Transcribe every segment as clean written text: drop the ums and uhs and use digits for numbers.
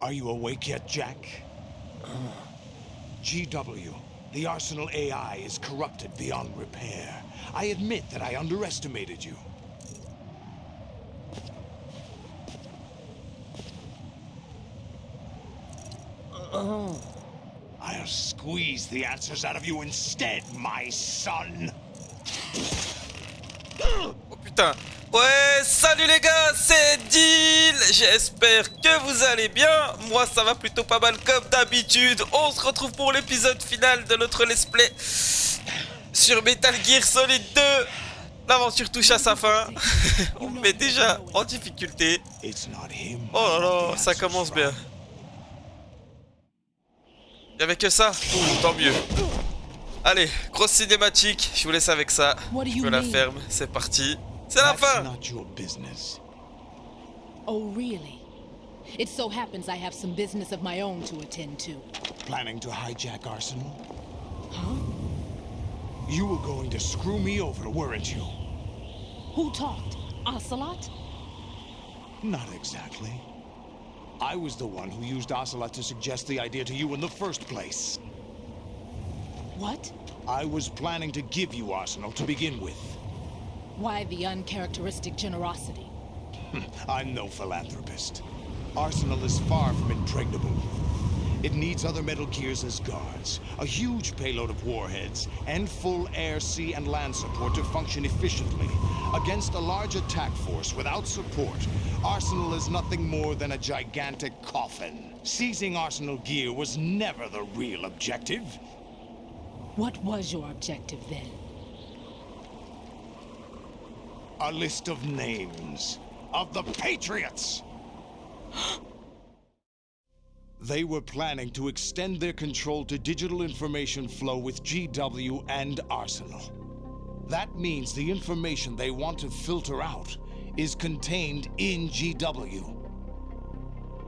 Are you awake yet, Jack? GW, the Arsenal AI is corrupted beyond repair. I admit that I underestimated you. I'll squeeze the answers out of you instead, my son. Oh putain. Ouais, salut les gars, c'est Deal. J'espère que vous allez bien. Moi ça va plutôt pas mal comme d'habitude. On se retrouve pour l'épisode final de notre let's play sur Metal Gear Solid 2. L'aventure touche à sa fin. On met déjà en difficulté. Oh là là, ça commence bien. Y'avait que ça? Tant mieux. Allez, grosse cinématique, je vous laisse avec ça. Je me la ferme, c'est parti. C'est la fin! Oh, really? It so happens I have some business of my own to attend to. Planning to hijack Arsenal? Huh? You were going to screw me over, weren't you? Who talked? Ocelot? Not exactly. I was the one who used Ocelot to suggest the idea to you in the first place. What? I was planning to give you Arsenal to begin with. Why the uncharacteristic generosity? I'm no philanthropist. Arsenal is far from impregnable. It needs other Metal Gears as guards, a huge payload of warheads, and full air, sea, and land support to function efficiently. Against a large attack force without support, Arsenal is nothing more than a gigantic coffin. Seizing Arsenal gear was never the real objective. What was your objective then? A list of names of the Patriots! They were planning to extend their control to digital information flow with GW and Arsenal. That means the information they want to filter out is contained in GW,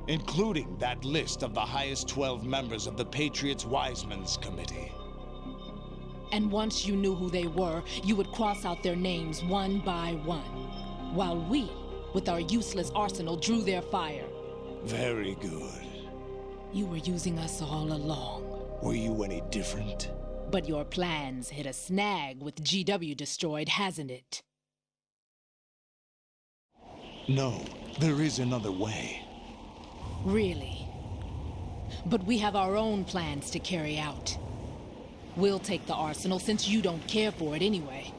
including that list of the highest 12 members of the Patriots Wiseman's Committee. And once you knew who they were, you would cross out their names one by one, while we, with our useless arsenal, drew their fire. Very good. You were using us all along. Were you any different? But your plans hit a snag with GW destroyed, hasn't it? No, there is another way. Really? But we have our own plans to carry out. We'll take the arsenal since you don't care for it anyway.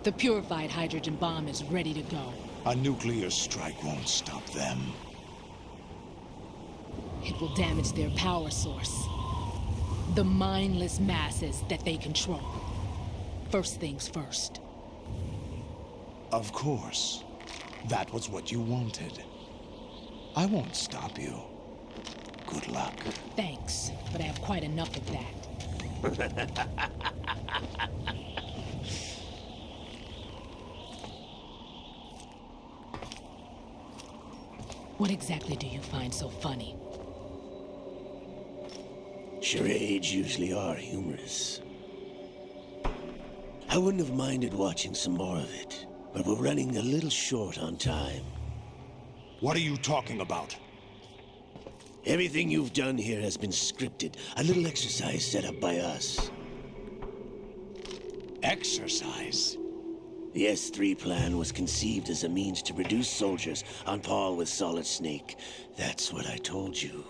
The purified hydrogen bomb is ready to go. A nuclear strike won't stop them. It will damage their power source. The mindless masses that they control. First things first. Of course. That was what you wanted. I won't stop you. Good luck. Thanks, but I have quite enough of that. What exactly do you find so funny? Charades usually are humorous. I wouldn't have minded watching some more of it, but we're running a little short on time. What are you talking about? Everything you've done here has been scripted, a little exercise set up by us. Exercise? The S3 plan was conceived as a means to reduce soldiers on par with Solid Snake. That's what I told you.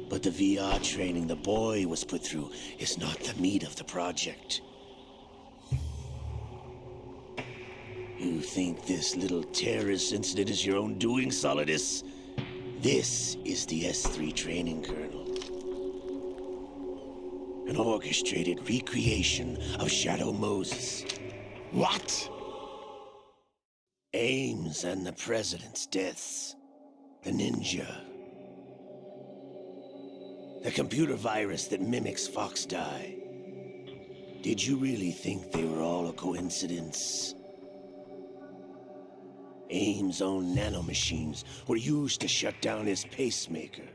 But the VR training the boy was put through is not the meat of the project. You think this little terrorist incident is your own doing, Solidus? This is the S3 training kernel. An orchestrated recreation of Shadow Moses. What? Ames and the President's deaths. The ninja. The computer virus that mimics Foxdie. Did you really think they were all a coincidence? AIM's own nanomachines were used to shut down his pacemaker.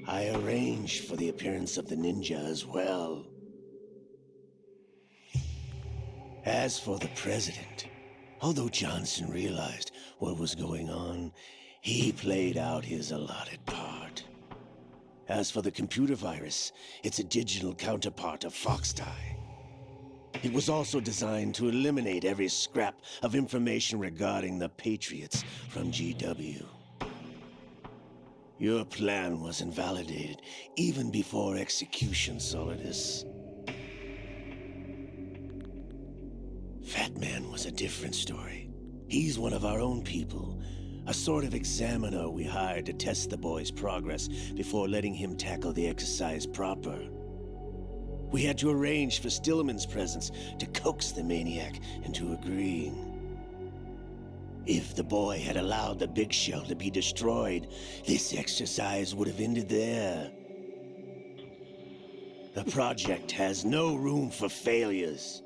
I arranged for the appearance of the ninja as well. As for the president, although Johnson realized what was going on, he played out his allotted part. As for the computer virus, it's a digital counterpart of Foxdie. It was also designed to eliminate every scrap of information regarding the Patriots from GW. Your plan was invalidated even before execution, Solidus. Fat Man was a different story. He's one of our own people, a sort of examiner we hired to test the boy's progress before letting him tackle the exercise proper. We had to arrange for Stillman's presence to coax the maniac into agreeing. If the boy had allowed the big shell to be destroyed, this exercise would have ended there. The project has no room for failures.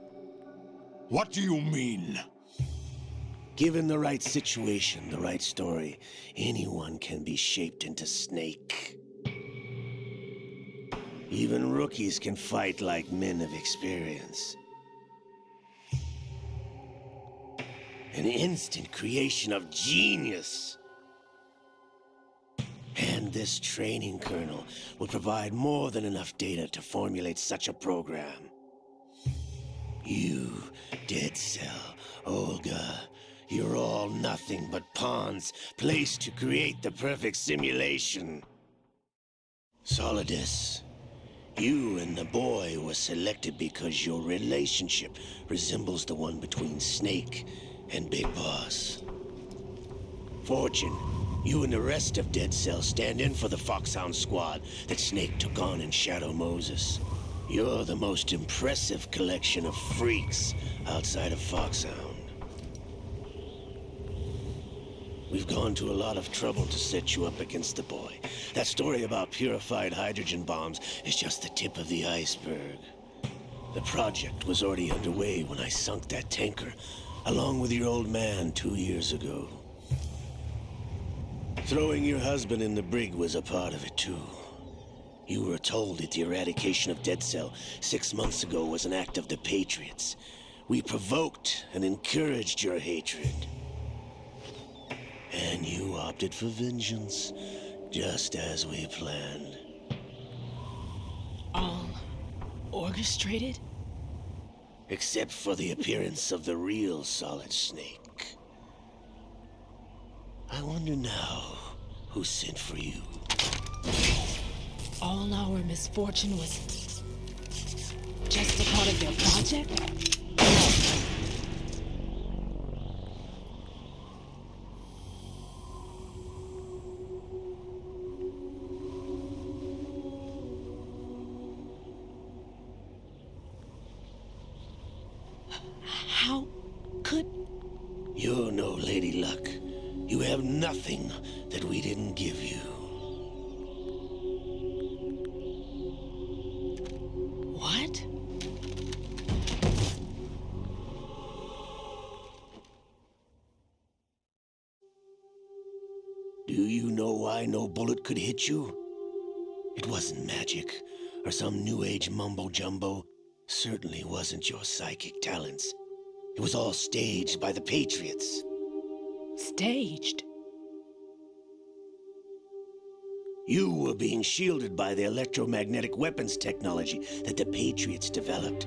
What do you mean? Given the right situation, the right story, anyone can be shaped into Snake. Even rookies can fight like men of experience. An instant creation of genius. And this training kernel will provide more than enough data to formulate such a program. You, Dead Cell, Olga, you're all nothing but pawns placed to create the perfect simulation. Solidus, you and the boy were selected because your relationship resembles the one between Snake and Big Boss. Fortune, you and the rest of Dead Cell stand in for the Foxhound squad that Snake took on in Shadow Moses. You're the most impressive collection of freaks outside of Foxhound. We've gone to a lot of trouble to set you up against the boy. That story about purified hydrogen bombs is just the tip of the iceberg. The project was already underway when I sunk that tanker, along with your old man 2 years ago. Throwing your husband in the brig was a part of it too. You were told that the eradication of Dead Cell 6 months ago was an act of the Patriots. We provoked and encouraged your hatred. And you opted for vengeance, just as we planned. All orchestrated? Except for the appearance of the real Solid Snake. I wonder now who sent for you. All our misfortune was just a part of their project? How could... You're no Lady Luck. You have nothing that we didn't give you. What? Do you know why no bullet could hit you? It wasn't magic, or some new age mumbo-jumbo. Certainly wasn't your psychic talents. It was all staged by the Patriots. Staged? You were being shielded by the electromagnetic weapons technology that the Patriots developed.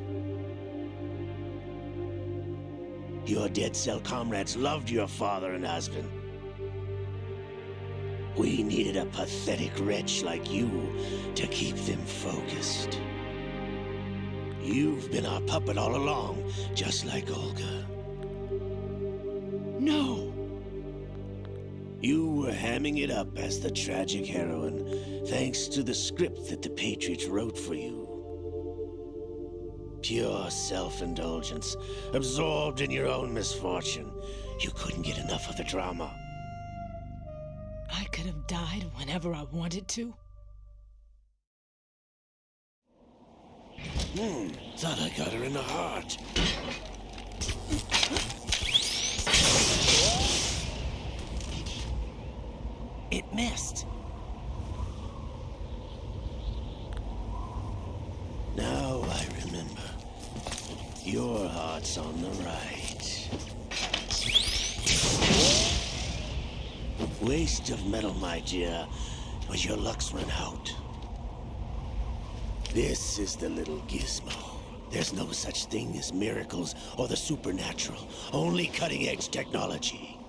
Your Dead Cell comrades loved your father and husband. We needed a pathetic wretch like you to keep them focused. You've been our puppet all along, just like Olga. No. You were hamming it up as the tragic heroine, thanks to the script that the Patriots wrote for you. Pure self-indulgence, absorbed in your own misfortune. You couldn't get enough of the drama. could have died whenever I wanted to. Thought I got her in the heart. It missed. Now I remember. Your heart's on the right. Waste of metal, my dear, but your luck's run out. This is the little gizmo. There's no such thing as miracles or the supernatural, only cutting-edge technology.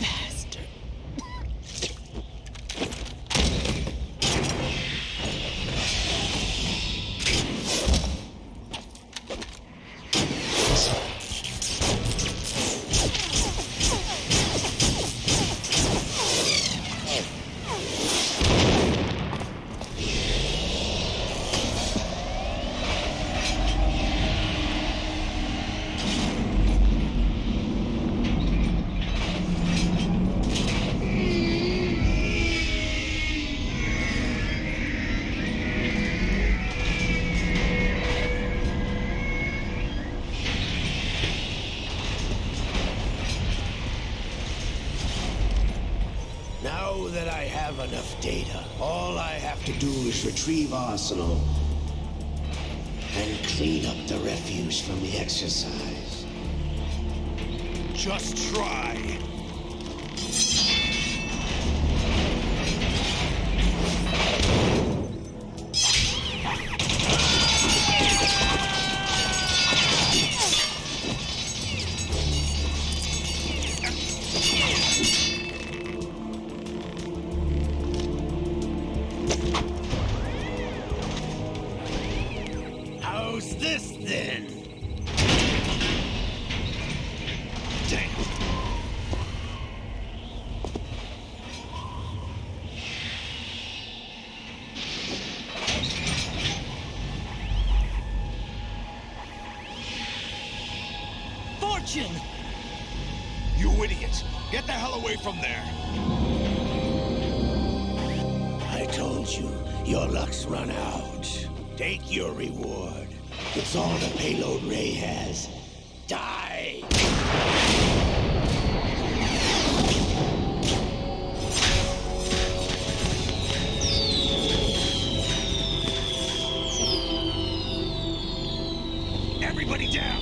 Bastard. Now that I have enough data, all I have to do is retrieve Arsenal and clean up the refuse from the exercise. Just try. How's this then? Damn. Fortune! You idiot! Get the hell away from there! I told you, your luck's run out. Take your reward. It's all the payload Ray has. Die! Everybody down!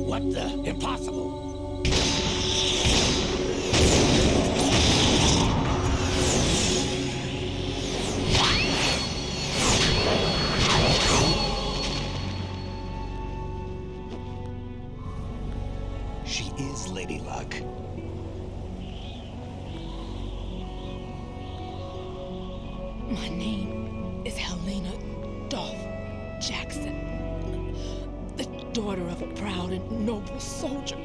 What the? Impossible! She is Lady Luck. My name is Helena Dolph Jackson, the daughter of a proud and noble soldier.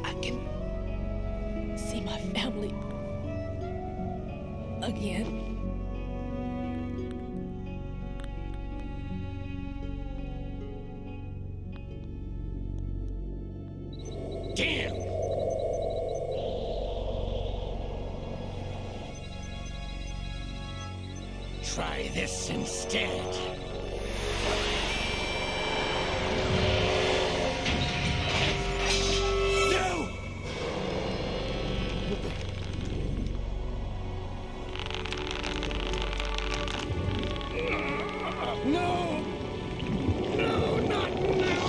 I can see my family again. Damn! Try this instead. No! No! No, not now!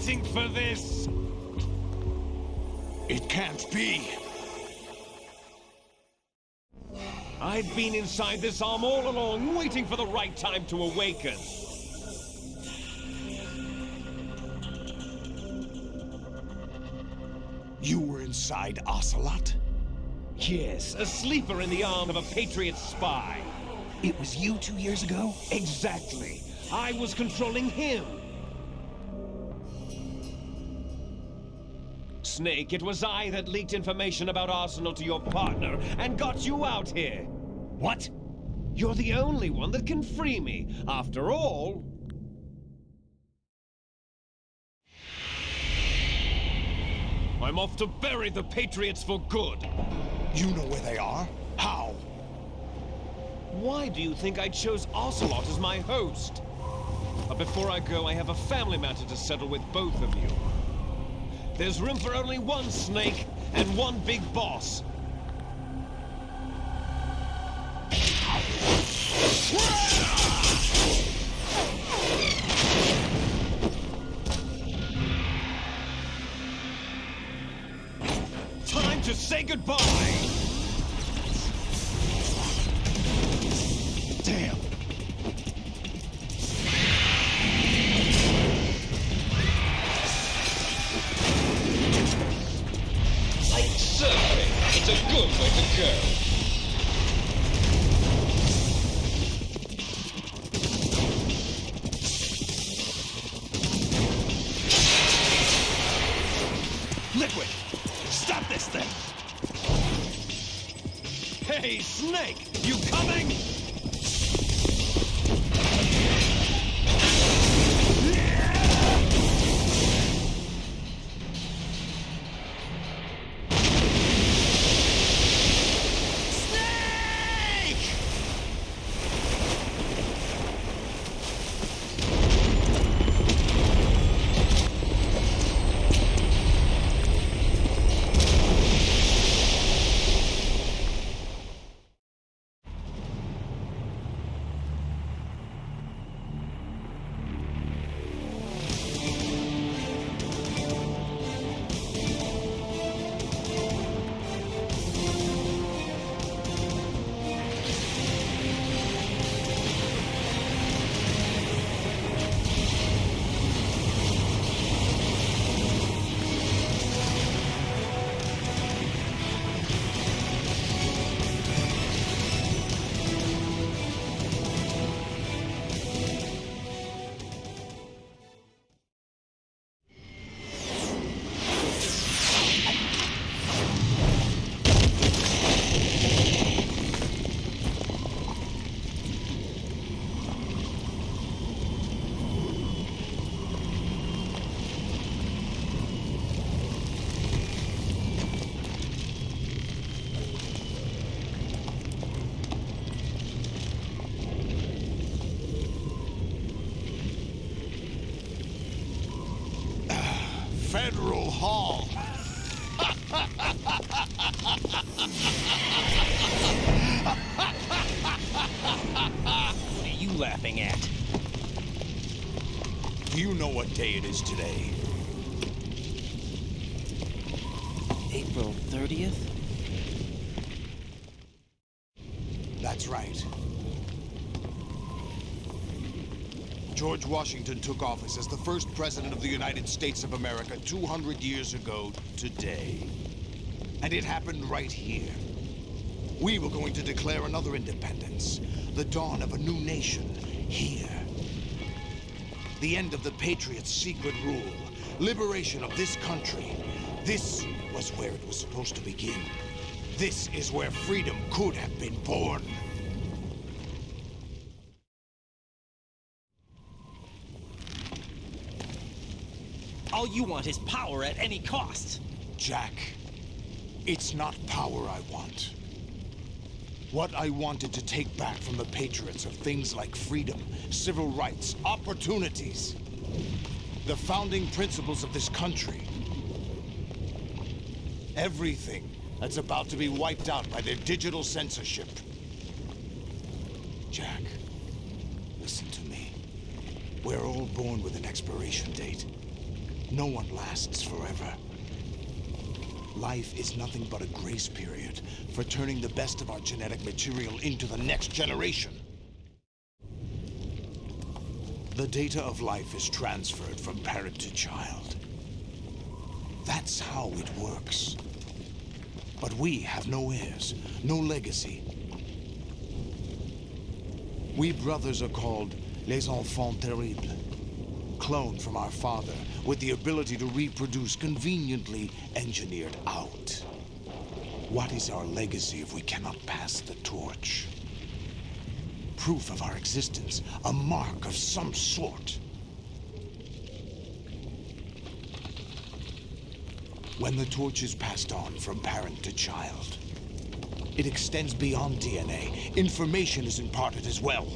waiting for this! It can't be. I've been inside this arm all along, waiting for the right time to awaken. You were inside Ocelot? Yes, a sleeper in the arm of a Patriot spy. It was you 2 years ago? Exactly. I was controlling him. Snake, it was I that leaked information about Arsenal to your partner and got you out here. What? You're the only one that can free me. After all... I'm off to bury the Patriots for good. You know where they are? How? Why do you think I chose Ocelot as my host? But before I go, I have a family matter to settle with both of you. There's room for only one Snake and one big boss. Time to say goodbye! Damn. Like surfing, it's a good way to go. Liquid! Stop this thing! Hey, Snake! You coming? Federal Hall. What are you laughing at? Do you know what day it is today? April 30th? That's right. George Washington took office as the first president of the United States of America 200 years ago today. And it happened right here. We were going to declare another independence, the dawn of a new nation here. The end of the Patriots' secret rule, liberation of this country. This was where it was supposed to begin. This is where freedom could have been born. All you want is power at any cost. Jack, it's not power I want. What I wanted to take back from the Patriots are things like freedom, civil rights, opportunities. The founding principles of this country. Everything that's about to be wiped out by their digital censorship. Jack, listen to me. We're all born with an expiration date. No one lasts forever. Life is nothing but a grace period for turning the best of our genetic material into the next generation. The data of life is transferred from parent to child. That's how it works. But we have no heirs, no legacy. We brothers are called les enfants terribles, cloned from our father with the ability to reproduce conveniently engineered out. What is our legacy if we cannot pass the torch? Proof of our existence, a mark of some sort. When the torch is passed on from parent to child, it extends beyond DNA. Information is imparted as well.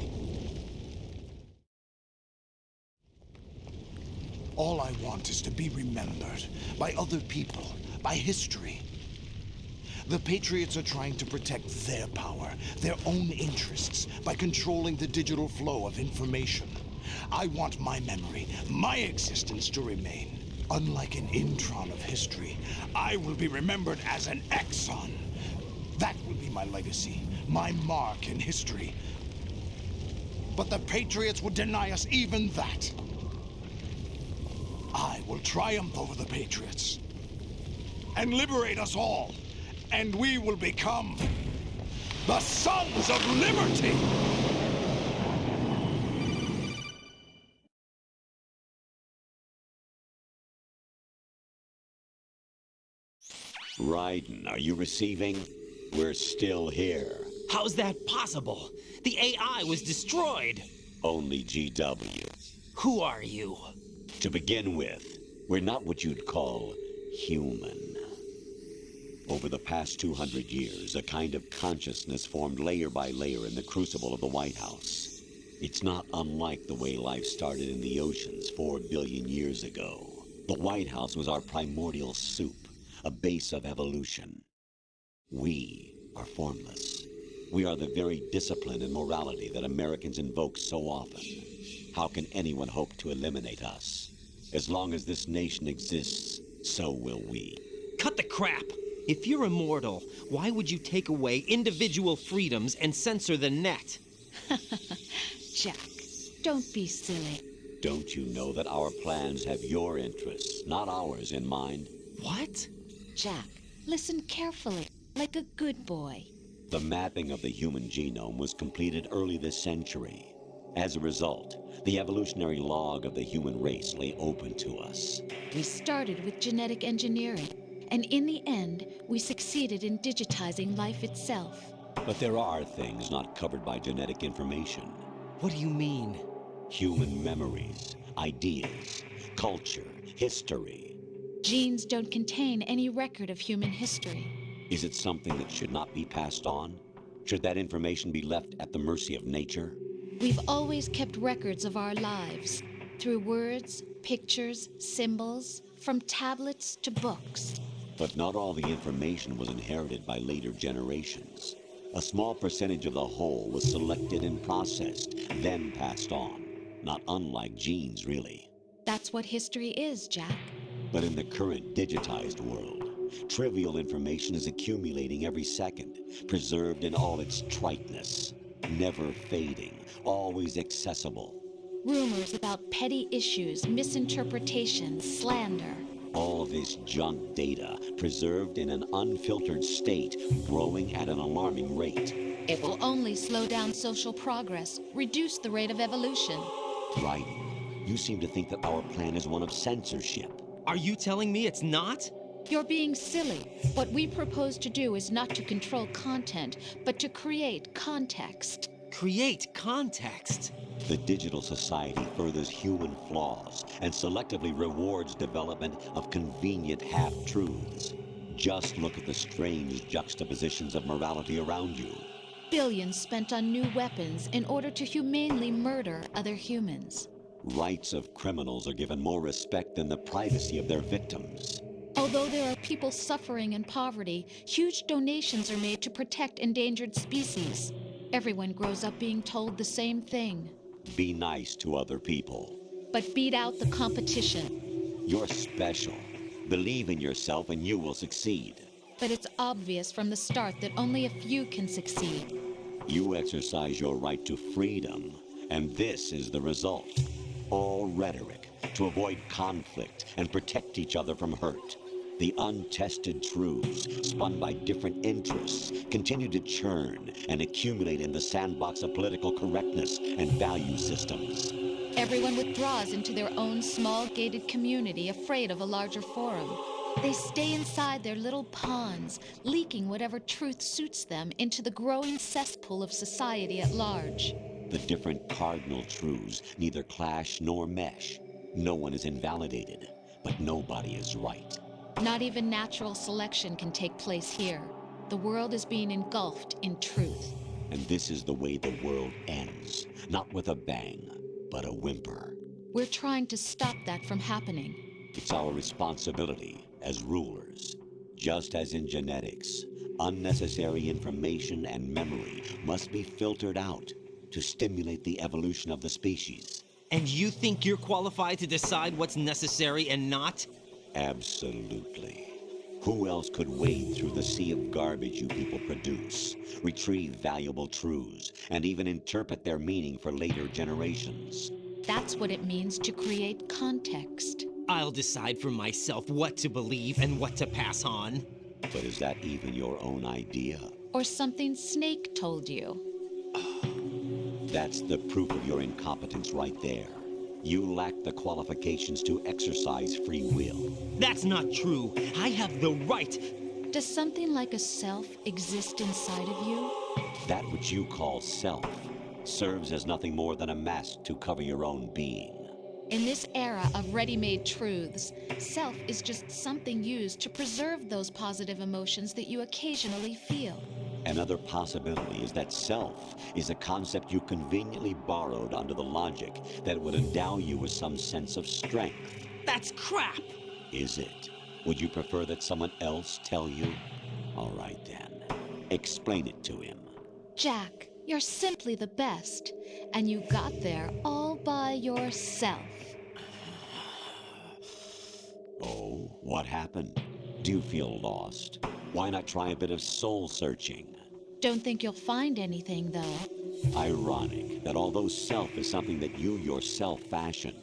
All I want is to be remembered by other people, by history. The Patriots are trying to protect their power, their own interests, by controlling the digital flow of information. I want my memory, my existence to remain. Unlike an intron of history, I will be remembered as an exon. That will be my legacy, my mark in history. But the Patriots would deny us even that. I will triumph over the Patriots and liberate us all, and we will become the Sons of Liberty! Raiden, are you receiving? We're still here. How's that possible? The AI was destroyed. Only GW. Who are you? To begin with, we're not what you'd call human. Over the past 200 years, a kind of consciousness formed layer by layer in the crucible of the White House. It's not unlike the way life started in the oceans 4 billion years ago. The White House was our primordial soup, a base of evolution. We are formless. We are the very discipline and morality that Americans invoke so often. How can anyone hope to eliminate us? As long as this nation exists, so will we. Cut the crap! If you're immortal, why would you take away individual freedoms and censor the net? Jack, don't be silly. Don't you know that our plans have your interests, not ours, in mind? What? Jack, listen carefully, like a good boy. The mapping of the human genome was completed early this century. As a result, the evolutionary log of the human race lay open to us. We started with genetic engineering, and in the end, we succeeded in digitizing life itself. But there are things not covered by genetic information. What do you mean? Human memories, ideas, culture, history. Genes don't contain any record of human history. Is it something that should not be passed on? Should that information be left at the mercy of nature? We've always kept records of our lives, through words, pictures, symbols, from tablets to books. But not all the information was inherited by later generations. A small percentage of the whole was selected and processed, then passed on. Not unlike genes, really. That's what history is, Jack. But in the current digitized world, trivial information is accumulating every second, preserved in all its triteness, never fading, always accessible. Rumors about petty issues, misinterpretations, slander. All this junk data, preserved in an unfiltered state, growing at an alarming rate. It will only slow down social progress, reduce the rate of evolution. Right. You seem to think that our plan is one of censorship. Are you telling me it's not? You're being silly. What we propose to do is not to control content, but to create context. Create context? The digital society furthers human flaws and selectively rewards development of convenient half-truths. Just look at the strange juxtapositions of morality around you. Billions spent on new weapons in order to humanely murder other humans. Rights of criminals are given more respect than the privacy of their victims. Although there are people suffering in poverty, huge donations are made to protect endangered species. Everyone grows up being told the same thing. Be nice to other people. But beat out the competition. You're special. Believe in yourself and you will succeed. But it's obvious from the start that only a few can succeed. You exercise your right to freedom, and this is the result. All rhetoric to avoid conflict and protect each other from hurt. The untested truths, spun by different interests, continue to churn and accumulate in the sandbox of political correctness and value systems. Everyone withdraws into their own small gated community, afraid of a larger forum. They stay inside their little ponds, leaking whatever truth suits them into the growing cesspool of society at large. The different cardinal truths neither clash nor mesh. No one is invalidated, but nobody is right. Not even natural selection can take place here. The world is being engulfed in truth. And this is the way the world ends. Not with a bang, but a whimper. We're trying to stop that from happening. It's our responsibility as rulers. Just as in genetics, unnecessary information and memory must be filtered out to stimulate the evolution of the species. And you think you're qualified to decide what's necessary and not? Absolutely. Who else could wade through the sea of garbage you people produce, retrieve valuable truths, and even interpret their meaning for later generations? That's what it means to create context. I'll decide for myself what to believe and what to pass on. But is that even your own idea? Or something Snake told you. That's the proof of your incompetence right there. You lack the qualifications to exercise free will. That's not true. I have the right. Does something like a self exist inside of you? That which you call self serves as nothing more than a mask to cover your own being. In this era of ready-made truths, self is just something used to preserve those positive emotions that you occasionally feel. Another possibility is that self is a concept you conveniently borrowed under the logic that it would endow you with some sense of strength. That's crap! Is it? Would you prefer that someone else tell you? All right then. Explain it to him. Jack, you're simply the best, and you got there all by yourself. Oh, what happened? Do you feel lost? Why not try a bit of soul searching? Don't think you'll find anything, though. Ironic that although self is something that you yourself fashioned,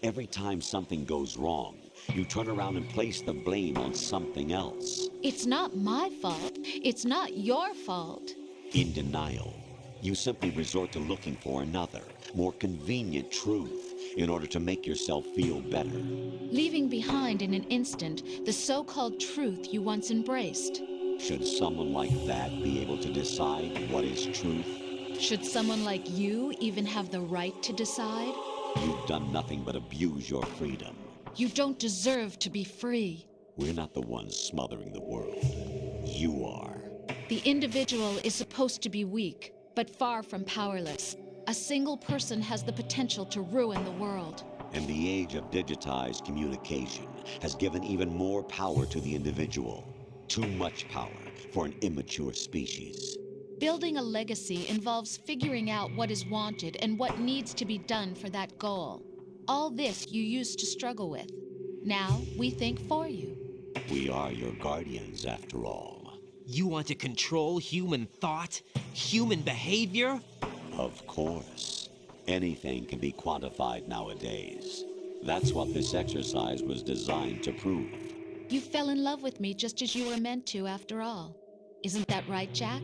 every time something goes wrong, you turn around and place the blame on something else. It's not my fault. It's not your fault. In denial, you simply resort to looking for another, more convenient truth in order to make yourself feel better. Leaving behind in an instant the so-called truth you once embraced. Should someone like that be able to decide what is truth? Should someone like you even have the right to decide? You've done nothing but abuse your freedom. You don't deserve to be free. We're not the ones smothering the world. You are. The individual is supposed to be weak, but far from powerless. A single person has the potential to ruin the world. And the age of digitized communication has given even more power to the individual. Too much power for an immature species. Building a legacy involves figuring out what is wanted and what needs to be done for that goal. All this you used to struggle with. Now we think for you. We are your guardians, after all. You want to control human thought, human behavior? Of course. Anything can be quantified nowadays. That's what this exercise was designed to prove. You fell in love with me just as you were meant to, after all. Isn't that right, Jack?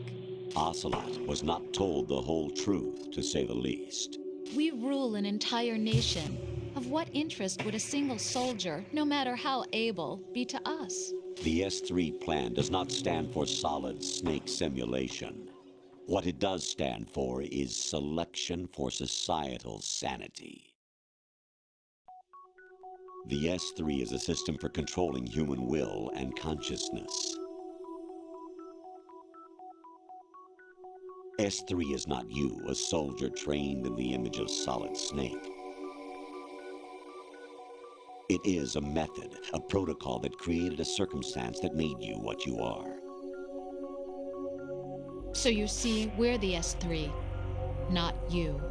Ocelot was not told the whole truth, to say the least. We rule an entire nation. Of what interest would a single soldier, no matter how able, be to us? The S3 plan does not stand for solid snake simulation. What it does stand for is selection for societal sanity. The S3 is a system for controlling human will and consciousness. S3 is not you, a soldier trained in the image of Solid Snake. It is a method, a protocol that created a circumstance that made you what you are. So you see, we're the S3, not you.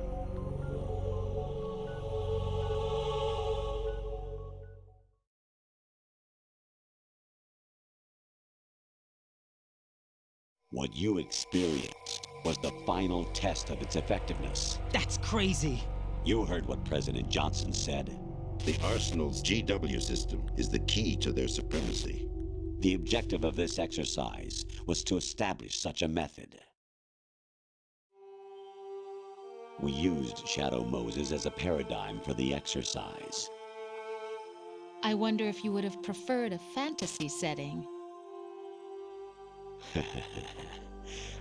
What you experienced was the final test of its effectiveness. That's crazy. You heard what President Johnson said. The Arsenal's GW system is the key to their supremacy. The objective of this exercise was to establish such a method. We used Shadow Moses as a paradigm for the exercise. I wonder if you would have preferred a fantasy setting.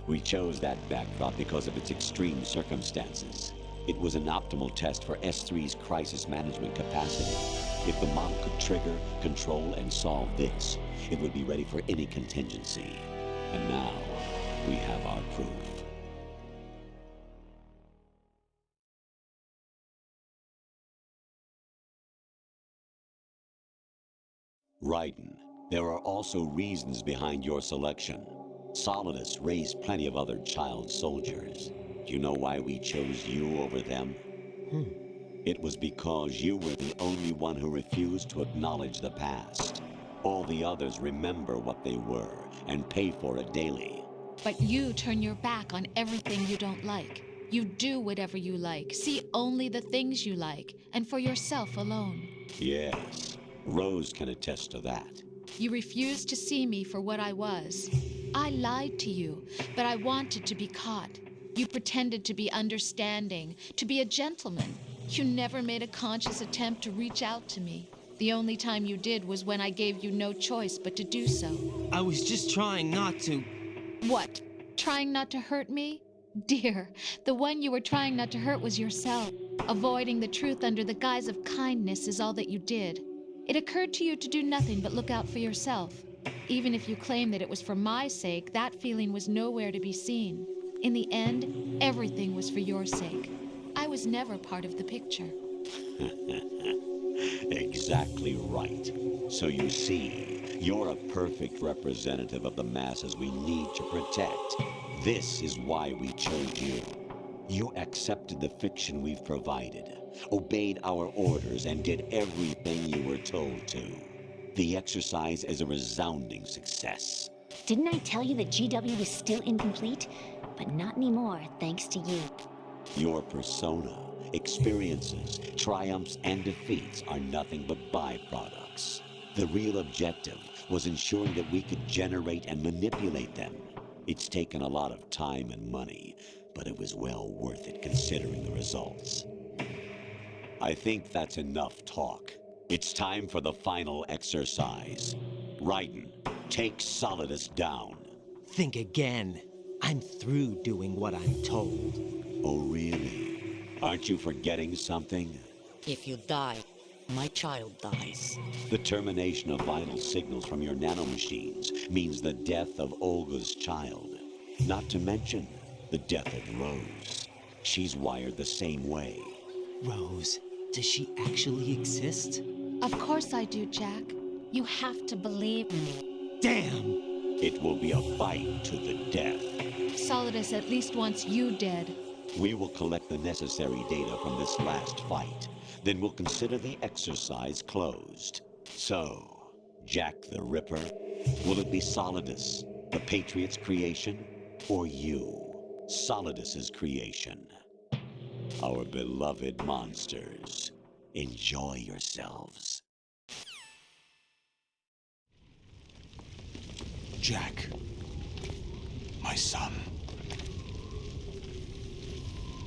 We chose that backdrop because of its extreme circumstances. It was an optimal test for S3's crisis management capacity. If the model could trigger, control, and solve this, it would be ready for any contingency. And now, we have our proof. Raiden, there are also reasons behind your selection. Solidus raised plenty of other child soldiers. Do you know why we chose you over them? It was because you were the only one who refused to acknowledge the past. All the others remember what they were and pay for it daily. But you turn your back on everything you don't like. You do whatever you like, see only the things you like, and for yourself alone. Yes, Rose can attest to that. You refused to see me for what I was. I lied to you, but I wanted to be caught. You pretended to be understanding, to be a gentleman. You never made a conscious attempt to reach out to me. The only time you did was when I gave you no choice but to do so. I was just trying not to. What? Trying not to hurt me? Dear, the one you were trying not to hurt was yourself. Avoiding the truth under the guise of kindness is all that you did. It occurred to you to do nothing but look out for yourself. Even if you claim that it was for my sake, that feeling was nowhere to be seen. In the end, everything was for your sake. I was never part of the picture. Exactly right. So you see, you're a perfect representative of the masses we need to protect. This is why we chose you. You accepted the fiction we've provided, obeyed our orders, and did everything you were told to. The exercise is a resounding success. Didn't I tell you that GW was still incomplete? But not anymore, thanks to you. Your persona, experiences, triumphs, and defeats are nothing but byproducts. The real objective was ensuring that we could generate and manipulate them. It's taken a lot of time and money, but it was well worth it considering the results. I think that's enough talk. It's time for the final exercise. Raiden, take Solidus down. Think again. I'm through doing what I'm told. Oh, really? Aren't you forgetting something? If you die, my child dies. The termination of vital signals from your nanomachines means the death of Olga's child. Not to mention the death of Rose. She's wired the same way. Rose, does she actually exist? Of course I do, Jack. You have to believe me. Damn! It will be a fight to the death. Solidus at least wants you dead. We will collect the necessary data from this last fight. Then we'll consider the exercise closed. So, Jack the Ripper, will it be Solidus, the Patriot's creation, or you, Solidus's creation? Our beloved monsters, enjoy yourselves. Jack, my son.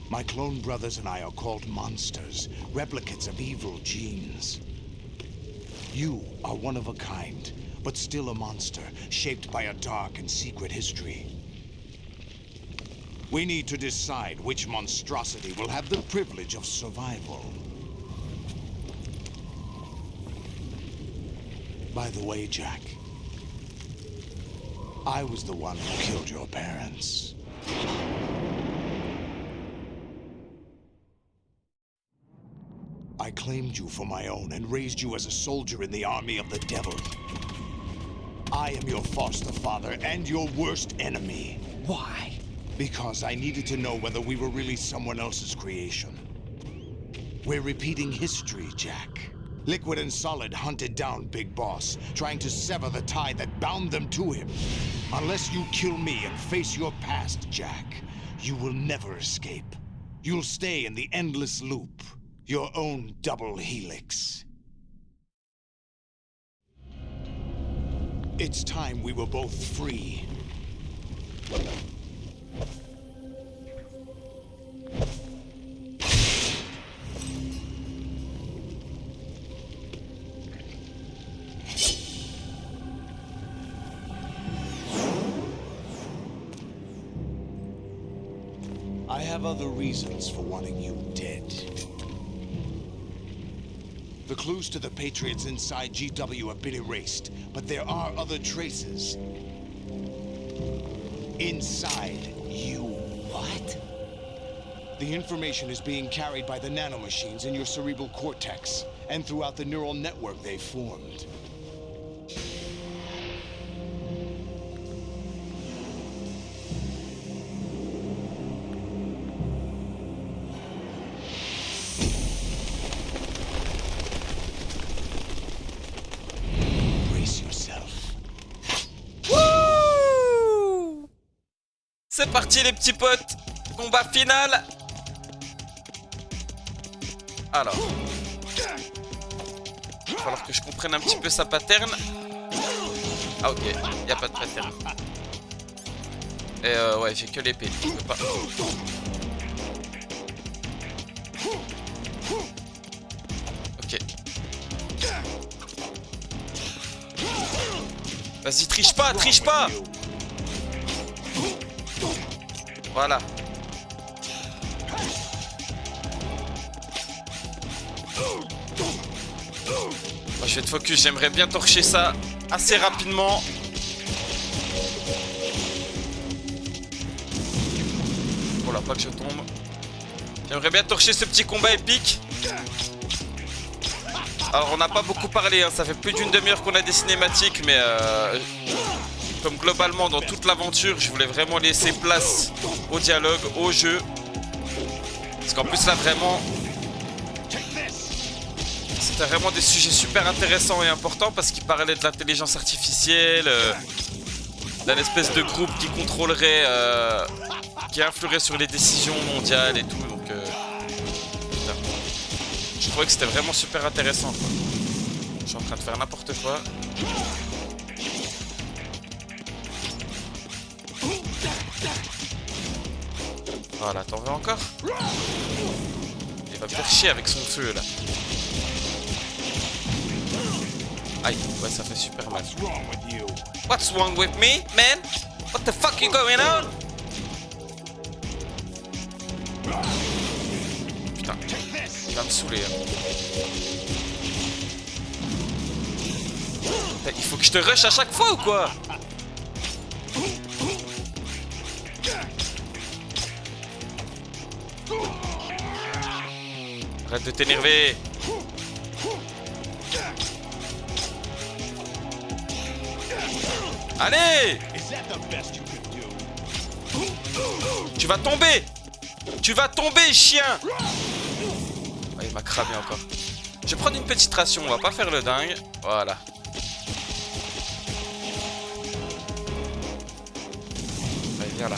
My clone brothers and I are called monsters, replicates of evil genes. You are one of a kind, but still a monster, shaped by a dark and secret history. We need to decide which monstrosity will have the privilege of survival. By the way, Jack, I was the one who killed your parents. I claimed you for my own and raised you as a soldier in the army of the devil. I am your foster father and your worst enemy. Why? Because I needed to know whether we were really someone else's creation. We're repeating history, Jack. Liquid and Solid hunted down Big Boss, trying to sever the tie that bound them to him. Unless you kill me and face your past, Jack, you will never escape. You'll stay in the endless loop, your own double helix. It's time we were both free. I have other reasons for wanting you dead. The clues to the Patriots inside GW have been erased, but there are other traces. Inside you. What? The information is being carried by the nanomachines in your cerebral cortex, and throughout the neural network they've formed. C'est parti les petits potes. Combat final. Alors. Il va falloir que je comprenne un petit peu sa pattern. Ah ok, il n'y a pas de pattern. Et ouais, j'ai que l'épée. Je peux pas. Ok. Vas-y, triche pas, triche pas. Voilà. Moi, je vais te focus, j'aimerais bien torcher ça assez rapidement. Voilà, pas que je tombe. J'aimerais bien torcher ce petit combat épique. Alors on n'a pas beaucoup parlé, hein. Ça fait plus d'une demi-heure qu'on a des cinématiques, mais comme globalement dans toute l'aventure, je voulais vraiment laisser place au dialogue, au jeu. Parce qu'en plus là vraiment, c'était vraiment des sujets super intéressants et importants parce qu'il parlait de l'intelligence artificielle, d'un espèce de groupe qui contrôlerait, qui influerait sur les décisions mondiales et tout. Donc je trouvais que c'était vraiment super intéressant, quoi. Je suis en train de faire n'importe quoi. Voilà, t'en veux encore? Il va me faire chier avec son feu là. Aïe, ouais, ça fait super mal. What's wrong with me, man? What the fuck is going on? Putain, il va me saouler. Il faut que je te rush à chaque fois ou quoi? Arrête de t'énerver. Allez! Tu vas tomber! Tu vas tomber, chien! Ah, il m'a cramé encore. Je vais prendre une petite ration, on va pas faire le dingue. Voilà. Allez, viens là.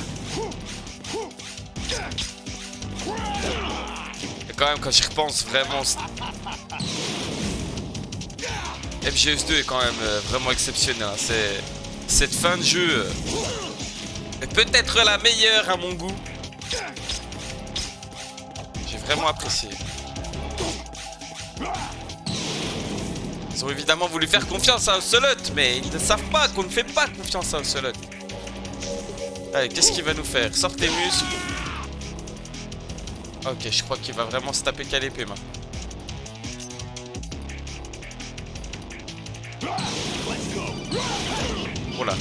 Et quand même, quand j'y repense, vraiment... FGS2 est quand même vraiment exceptionnel. Hein. Cette fin de jeu est peut-être la meilleure à mon goût. J'ai vraiment apprécié. Ils ont évidemment voulu faire confiance à Ocelot, mais ils ne savent pas qu'on ne fait pas confiance à Ocelot. Allez, qu'est-ce qu'il va nous faire? Sors tes muscles. Ok, je crois qu'il va vraiment se taper qu'à l'épée maintenant. Voilà.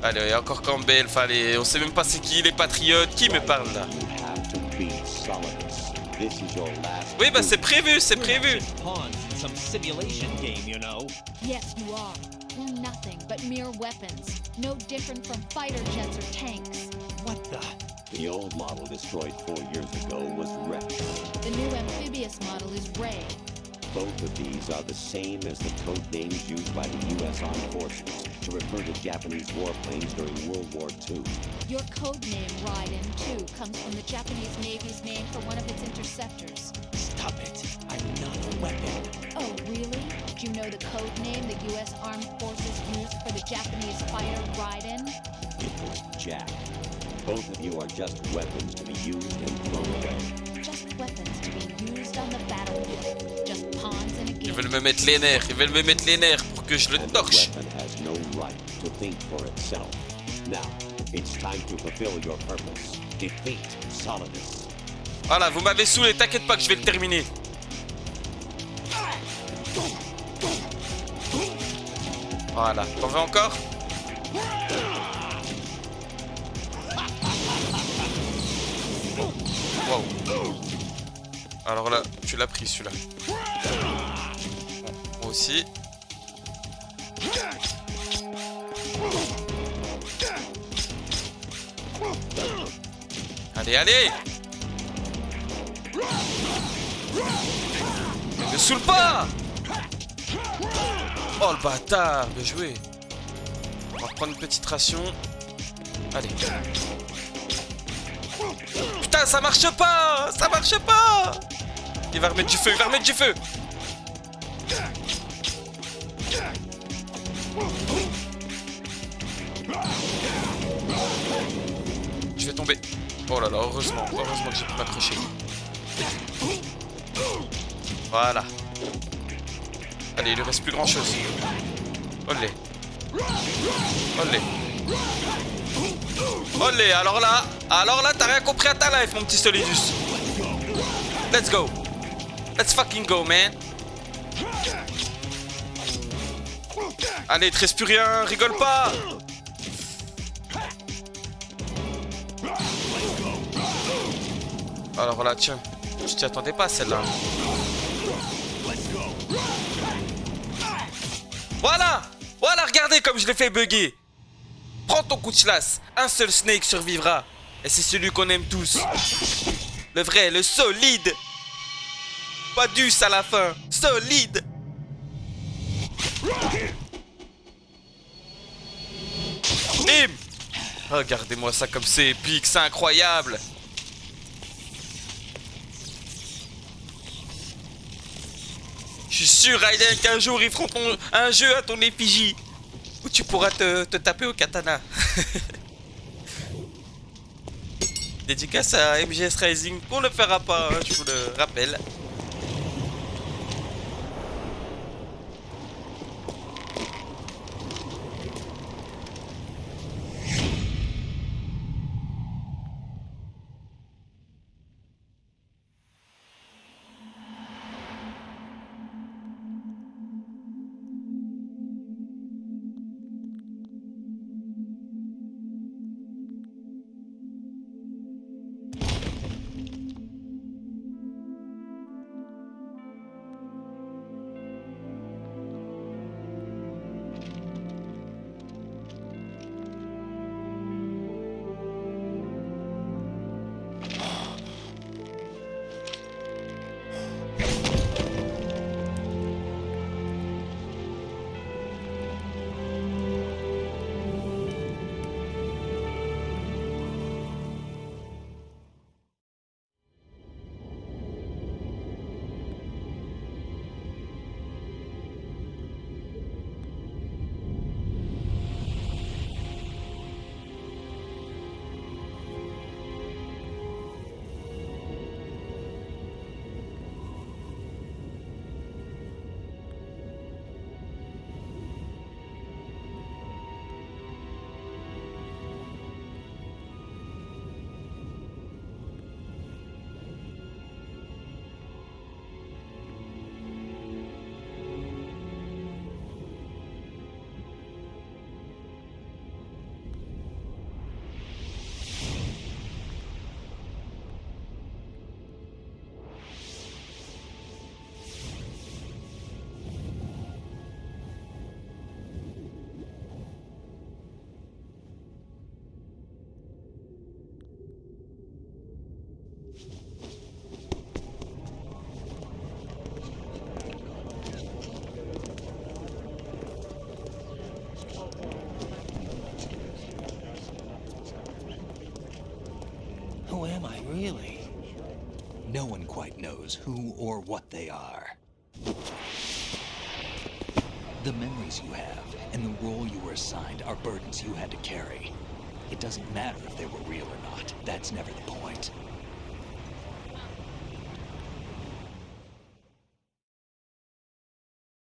Allez, il y a encore Campbell, fallait... On sait même pas c'est qui les patriotes. Qui me parle là? Oui, bah c'est prévu, c'est prévu. Yes, you are. We're nothing but mere weapons. No different from fighter jets or tanks. What the? The old model destroyed 4 years ago was Rex. The new amphibious model is Rэй. Both of these are the same as the code names used by the U.S. Armed Forces to refer to Japanese warplanes during World War II. Your code name, Raiden, too, comes from the Japanese Navy's name for one of its interceptors. Stop it. I'm not a weapon. Oh, really? Do you know the code name the U.S. Armed Forces used for the Japanese fighter Raiden? It was Jack. Both of you are just weapons to be used and thrown away. Just weapons to be used on the battlefield. Just pawns in a game. Ils veulent me mettre les nerfs, ils veulent me mettre les nerfs pour que je le And the torche. weapon has no right to think for itself. Now, it's time to fulfill your purpose. Defeat Solidus. Voilà, vous m'avez saoulé, t'inquiète pas que je vais le terminer. Voilà, t'en veux encore? Wow. Alors là, tu l'as pris celui-là. Bon, moi aussi. Allez, allez! Ne me saoule pas! Oh le bâtard, bien joué. On va prendre une petite ration. Allez. Putain, ça marche pas! Ça marche pas! Il va remettre du feu, il va remettre du feu! Je vais tomber. Oh là là, heureusement que j'ai pu m'accrocher. Voilà. Allez, il lui reste plus grand chose. Olé. Olé. Olé, alors là, t'as rien compris à ta life, mon petit Solidus. Let's go. Let's fucking go, man. Allez, te reste plus rien, rigole pas. Alors là, tiens, je t'y attendais pas celle-là. Voilà! Voilà, regardez comme je l'ai fait bugger. Prends ton coup de chlasse. Un seul Snake survivra. Et c'est celui qu'on aime tous. Le vrai, le solide. Pas dus à la fin. Solide. Bim! Regardez-moi ça comme c'est épique, c'est incroyable. Je suis sûr, Raiden, qu'un jour ils feront un jeu à ton effigie où tu pourras te taper au katana. Dédicace à MGS Rising qu'on ne fera pas, hein, je vous le rappelle. Who am I, really? No one quite knows who or what they are. The memories you have and the role you were assigned are burdens you had to carry. It doesn't matter if they were real or not. That's never the point.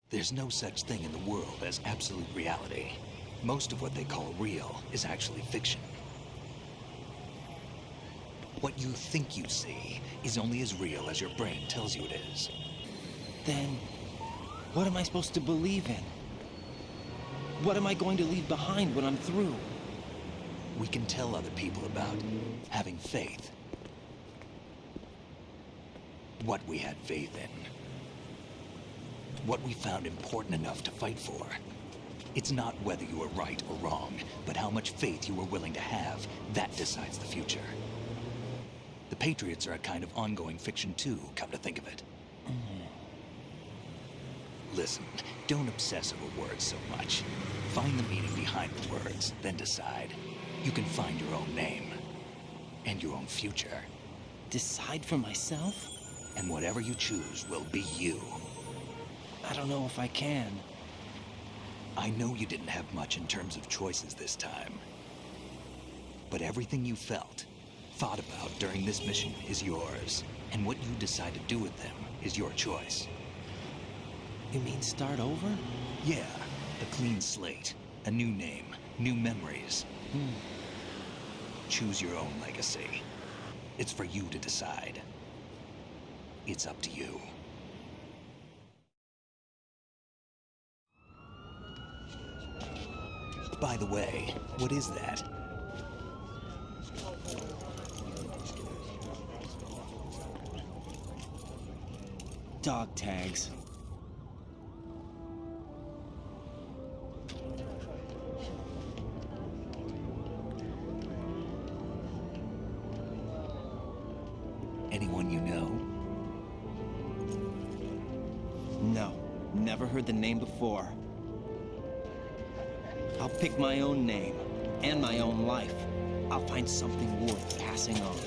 There's no such thing in the world as absolute reality. Most of what they call real is actually fiction. What you think you see is only as real as your brain tells you it is. Then, what am I supposed to believe in? What am I going to leave behind when I'm through? We can tell other people about having faith. What we had faith in. What we found important enough to fight for. It's not whether you are right or wrong, but how much faith you are willing to have. That decides the future. The Patriots are a kind of ongoing fiction too, come to think of it. Listen, don't obsess over words so much. Find the meaning behind the words, then decide. You can find your own name. And your own future. Decide for myself? And whatever you choose will be you. I don't know if I can. I know you didn't have much in terms of choices this time. But everything you felt, thought about during this mission is yours. And what you decide to do with them is your choice. You mean start over? Yeah, a clean slate, a new name, new memories. Choose your own legacy. It's for you to decide. It's up to you. By the way, what is that? Dog tags. Anyone you know? No, never heard the name before. I'll pick my own name, and my own life. I'll find something worth passing on.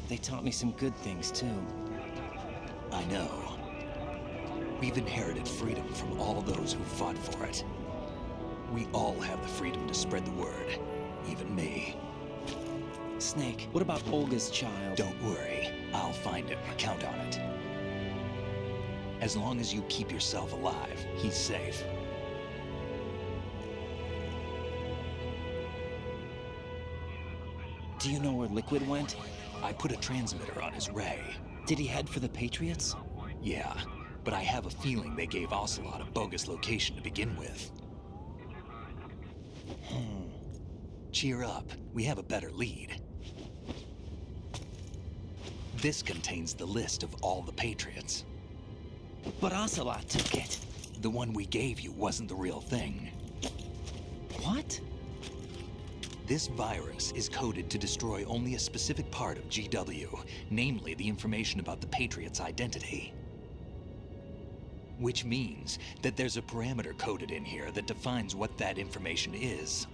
They taught me some good things, too. I know. We've inherited freedom from all those who fought for it. We all have the freedom to spread the word, even me. Snake, what about Olga's child? Don't worry, I'll find him, count on it. As long as you keep yourself alive, he's safe. Do you know where Liquid went? I put a transmitter on his ray. Did he head for the Patriots? Yeah, but I have a feeling they gave Ocelot a bogus location to begin with. Cheer up, we have a better lead. This contains the list of all the Patriots. But Ocelot took it. The one we gave you wasn't the real thing. What? This virus is coded to destroy only a specific part of GW, namely the information about the Patriots' identity. Which means that there's a parameter coded in here that defines what that information is.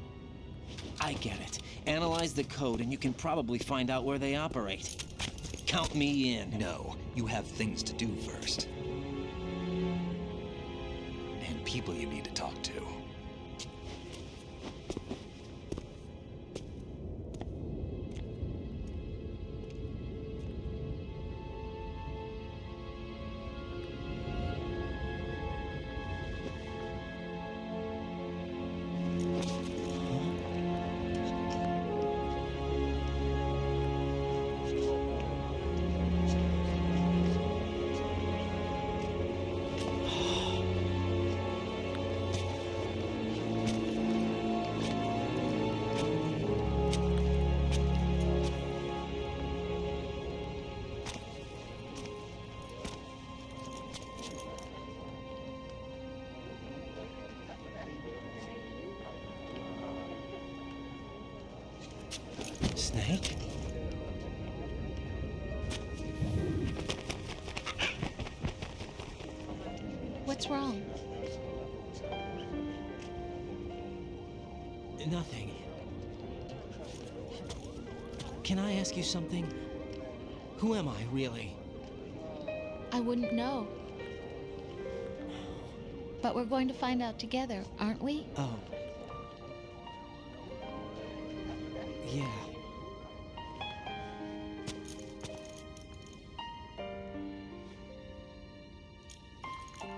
I get it. Analyze the code and you can probably find out where they operate. Count me in. No, you have things to do first. And people you need to talk to. Snake? What's wrong? Nothing. Can I ask you something? Who am I, really? I wouldn't know. But we're going to find out together, aren't we? Oh. Yeah.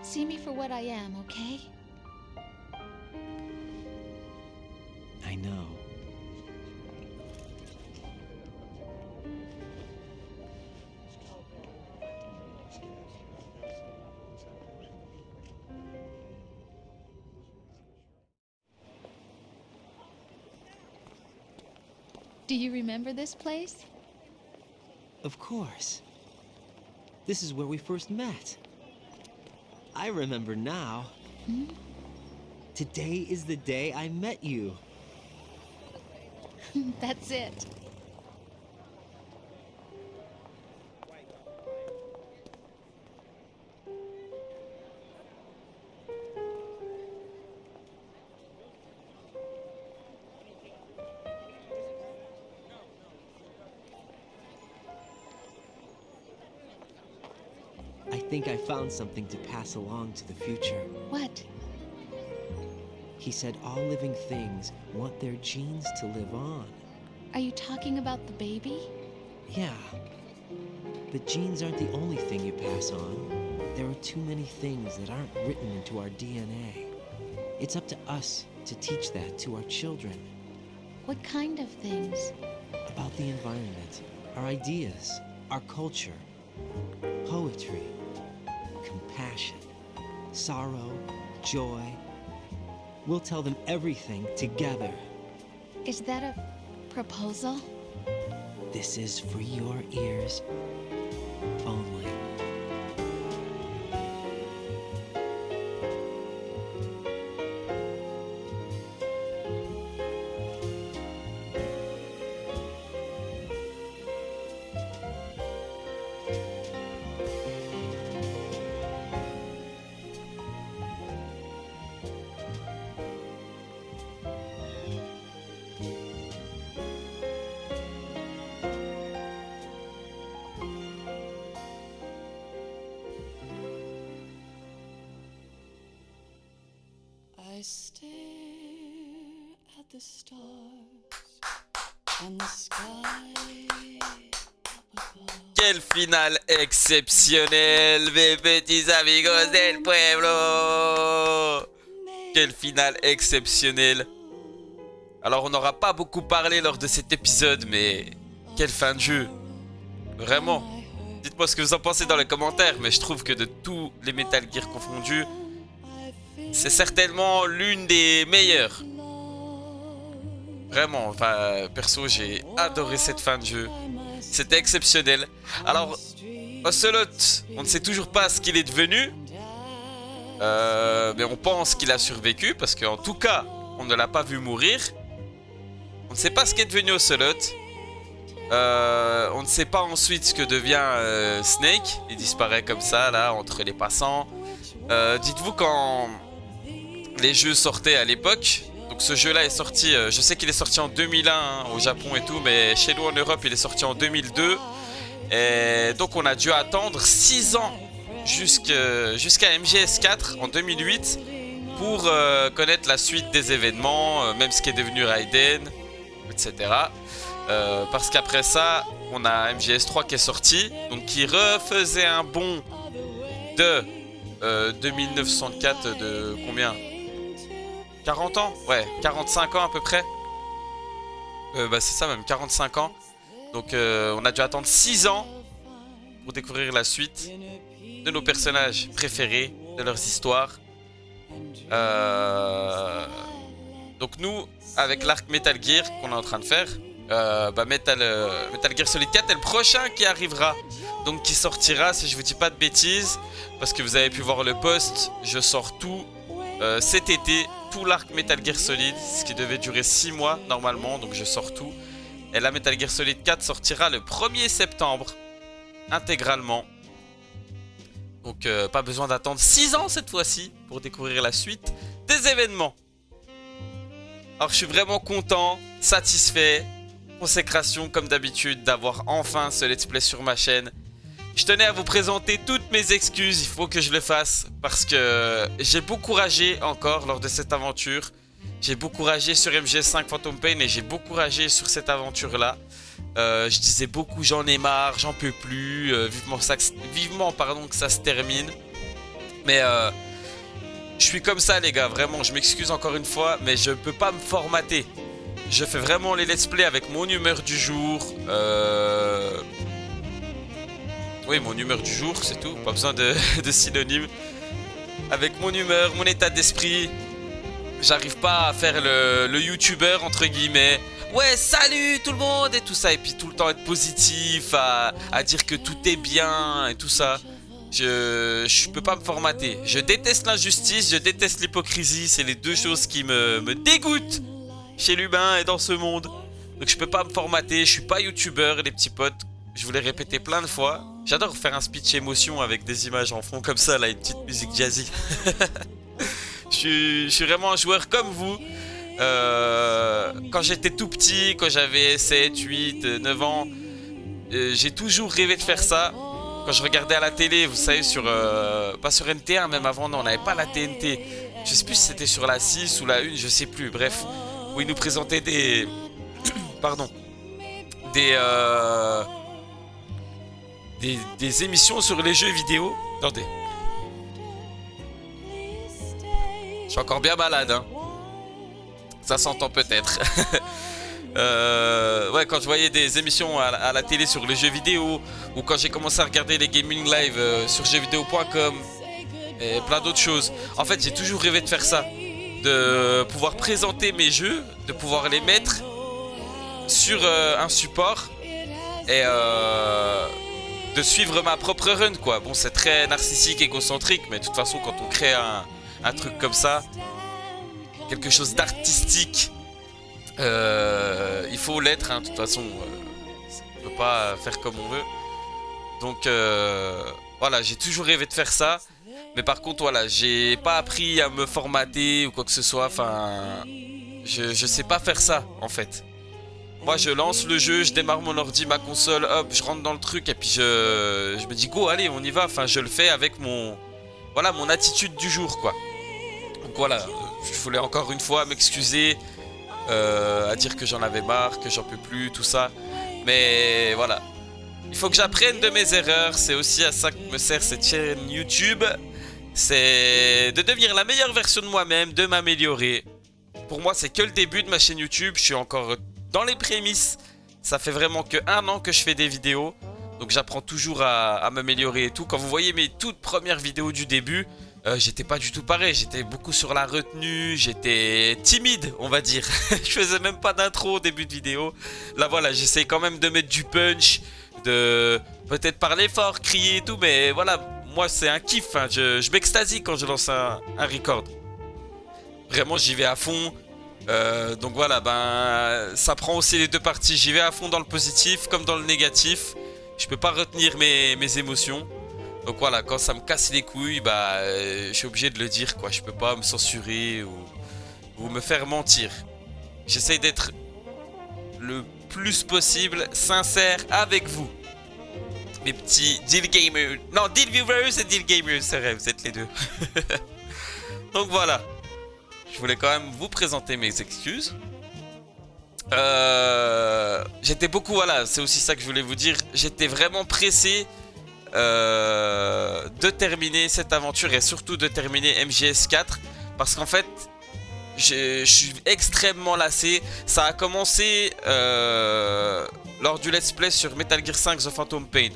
See me for what I am, okay? I know. Do you remember this place? Of course. This is where we first met. I remember now. Hmm? Today is the day I met you. That's it. I think I found something to pass along to the future. What? He said all living things want their genes to live on. Are you talking about the baby? Yeah. But genes aren't the only thing you pass on. There are too many things that aren't written into our DNA. It's up to us to teach that to our children. What kind of things? About the environment, our ideas, our culture, poetry, compassion, sorrow, joy. We'll tell them everything together. Is that a proposal? This is for your ears only. I stare at the stars and the sky up above. Quel final exceptionnel, mes petits amigos del pueblo! Quel final exceptionnel! Alors on n'aura pas beaucoup parlé lors de cet épisode, mais quelle fin de jeu! Vraiment! Dites-moi ce que vous en pensez dans les commentaires, mais je trouve que de tous les Metal Gear confondus, c'est certainement l'une des meilleures. Vraiment, enfin, perso, j'ai adoré cette fin de jeu. C'était exceptionnel. Alors, Ocelot, on ne sait toujours pas ce qu'il est devenu. Mais on pense qu'il a survécu, parce qu'en tout cas, on ne l'a pas vu mourir. On ne sait pas ce qu'est devenu Ocelot. On ne sait pas ensuite ce que devient Snake. Il disparaît comme ça, là, entre les passants. Dites-vous quand les jeux sortaient à l'époque. Donc ce jeu là est sorti, je sais qu'il est sorti en 2001 hein, au Japon et tout, mais chez nous en Europe il est sorti en 2002. Et donc on a dû attendre 6 ans jusqu'à MGS4 en 2008 pour connaître la suite des événements, même ce qui est devenu Raiden, etc. Parce qu'après ça on a MGS3 qui est sorti, donc qui refaisait un bond de 2904 de combien, 40 ans? Ouais, 45 ans à peu près. Bah c'est ça même, 45 ans. Donc on a dû attendre 6 ans pour découvrir la suite de nos personnages préférés, de leurs histoires. Donc nous, avec l'arc Metal Gear qu'on est en train de faire, Metal Gear Solid 4 est le prochain qui arrivera. Donc qui sortira, si je vous dis pas de bêtises, parce que vous avez pu voir le post, je sors tout cet été. Tout l'arc Metal Gear Solid, ce qui devait durer 6 mois normalement, donc je sors tout. Et la Metal Gear Solid 4 sortira le 1er septembre, intégralement. Donc pas besoin d'attendre 6 ans cette fois-ci pour découvrir la suite des événements. Alors je suis vraiment content, satisfait, consécration comme d'habitude d'avoir enfin ce let's play sur ma chaîne. Je tenais à vous présenter toutes mes excuses, il faut que je le fasse parce que j'ai beaucoup ragé encore lors de cette aventure. J'ai beaucoup ragé sur MGS5 Phantom Pain et j'ai beaucoup ragé sur cette aventure là. Je disais beaucoup j'en ai marre, j'en peux plus, vivement pardon, que ça se termine. Mais je suis comme ça les gars, vraiment je m'excuse encore une fois mais je peux pas me formater. Je fais vraiment les let's play avec mon humeur du jour. Oui mon humeur du jour c'est tout, pas besoin de synonyme. Avec mon humeur, mon état d'esprit. J'arrive pas à faire le youtubeur entre guillemets. Ouais salut tout le monde et tout ça. Et puis tout le temps être positif, à dire que tout est bien et tout ça. Je peux pas me formater. Je déteste l'injustice, je déteste l'hypocrisie. C'est les deux choses qui me dégoûtent chez l'humain et dans ce monde. Donc je peux pas me formater, je suis pas youtubeur les petits potes. Je vous l'ai répété plein de fois. J'adore faire un speech émotion avec des images en fond comme ça là, une petite musique jazzy. Je suis vraiment un joueur comme vous. Quand j'étais tout petit, quand j'avais 7, 8, 9 ans, j'ai toujours rêvé de faire ça. Quand je regardais à la télé, vous savez, pas sur NT1, même avant, non, on n'avait pas la TNT. Je sais plus si c'était sur la 6 ou la 1, je sais plus, bref. Où ils nous présentaient des... Pardon. Des émissions sur les jeux vidéo. Attendez. Je suis encore bien malade, hein. Ça s'entend peut-être. Ouais, quand je voyais des émissions à la télé sur les jeux vidéo, ou quand j'ai commencé à regarder les gaming live sur jeuxvideo.com et plein d'autres choses. En fait, j'ai toujours rêvé de faire ça. De pouvoir présenter mes jeux, de pouvoir les mettre sur un support et de suivre ma propre run, quoi. Bon, c'est très narcissique, égocentrique, mais de toute façon, quand on crée un truc comme ça, quelque chose d'artistique, il faut l'être, hein, de toute façon. On ne peut pas faire comme on veut. Donc voilà, j'ai toujours rêvé de faire ça. Mais par contre, voilà, j'ai pas appris à me formater ou quoi que ce soit. Enfin, je sais pas faire ça, en fait. Moi, je lance le jeu, je démarre mon ordi, ma console, hop, je rentre dans le truc et puis je me dis go, allez, on y va. Enfin, je le fais avec mon attitude du jour, quoi. Donc voilà, je voulais encore une fois m'excuser, à dire que j'en avais marre, que j'en peux plus, tout ça. Mais voilà, il faut que j'apprenne de mes erreurs. C'est aussi à ça que me sert cette chaîne YouTube. C'est de devenir la meilleure version de moi-même, de m'améliorer. Pour moi, c'est que le début de ma chaîne YouTube. Je suis encore dans les prémices. Ça fait vraiment que 1 an que je fais des vidéos. Donc j'apprends toujours à m'améliorer et tout. Quand vous voyez mes toutes premières vidéos du début, j'étais pas du tout pareil. J'étais beaucoup sur la retenue. J'étais timide, on va dire. Je faisais même pas d'intro au début de vidéo. Là voilà, j'essaie quand même de mettre du punch, de peut-être parler fort, crier et tout. Mais voilà, moi c'est un kiff, hein. Je m'extasie quand je lance un record. Vraiment j'y vais à fond. Donc voilà, ben ça prend aussi les deux parties. J'y vais à fond dans le positif comme dans le négatif. Je peux pas retenir mes émotions. Donc voilà, quand ça me casse les couilles, bah je suis obligé de le dire, quoi. Je peux pas me censurer ou me faire mentir. J'essaye d'être le plus possible sincère avec vous, mes petits deal gamers. Non, deal viewers et deal gamers, c'est vrai, vous êtes les deux. Donc voilà, je voulais quand même vous présenter mes excuses. J'étais beaucoup, voilà, c'est aussi ça que je voulais vous dire. J'étais vraiment pressé de terminer cette aventure et surtout de terminer MGS4 parce qu'en fait je suis extrêmement lassé. Ça a commencé lors du let's play sur Metal Gear 5 The Phantom Pain.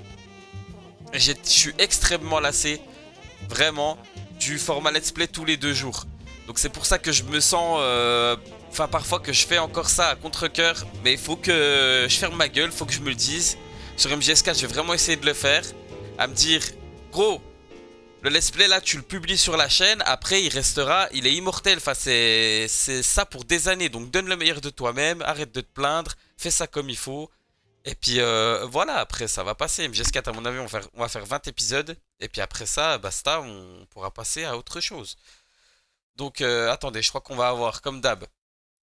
Je suis extrêmement lassé vraiment du format let's play tous les 2 jours. Donc c'est pour ça que je me sens enfin parfois que je fais encore ça à contre-cœur. Mais il faut que je ferme ma gueule, faut que je me le dise. Sur MGS4 je vais vraiment essayer de le faire. À me dire, gros, le let's play là tu le publies sur la chaîne, après il restera, il est immortel, enfin c'est ça pour des années. Donc donne le meilleur de toi-même, arrête de te plaindre, fais ça comme il faut. Et puis voilà, après ça va passer. MGS4 à mon avis on va faire 20 épisodes. Et puis après ça, basta, on pourra passer à autre chose. Donc attendez, je crois qu'on va avoir comme d'hab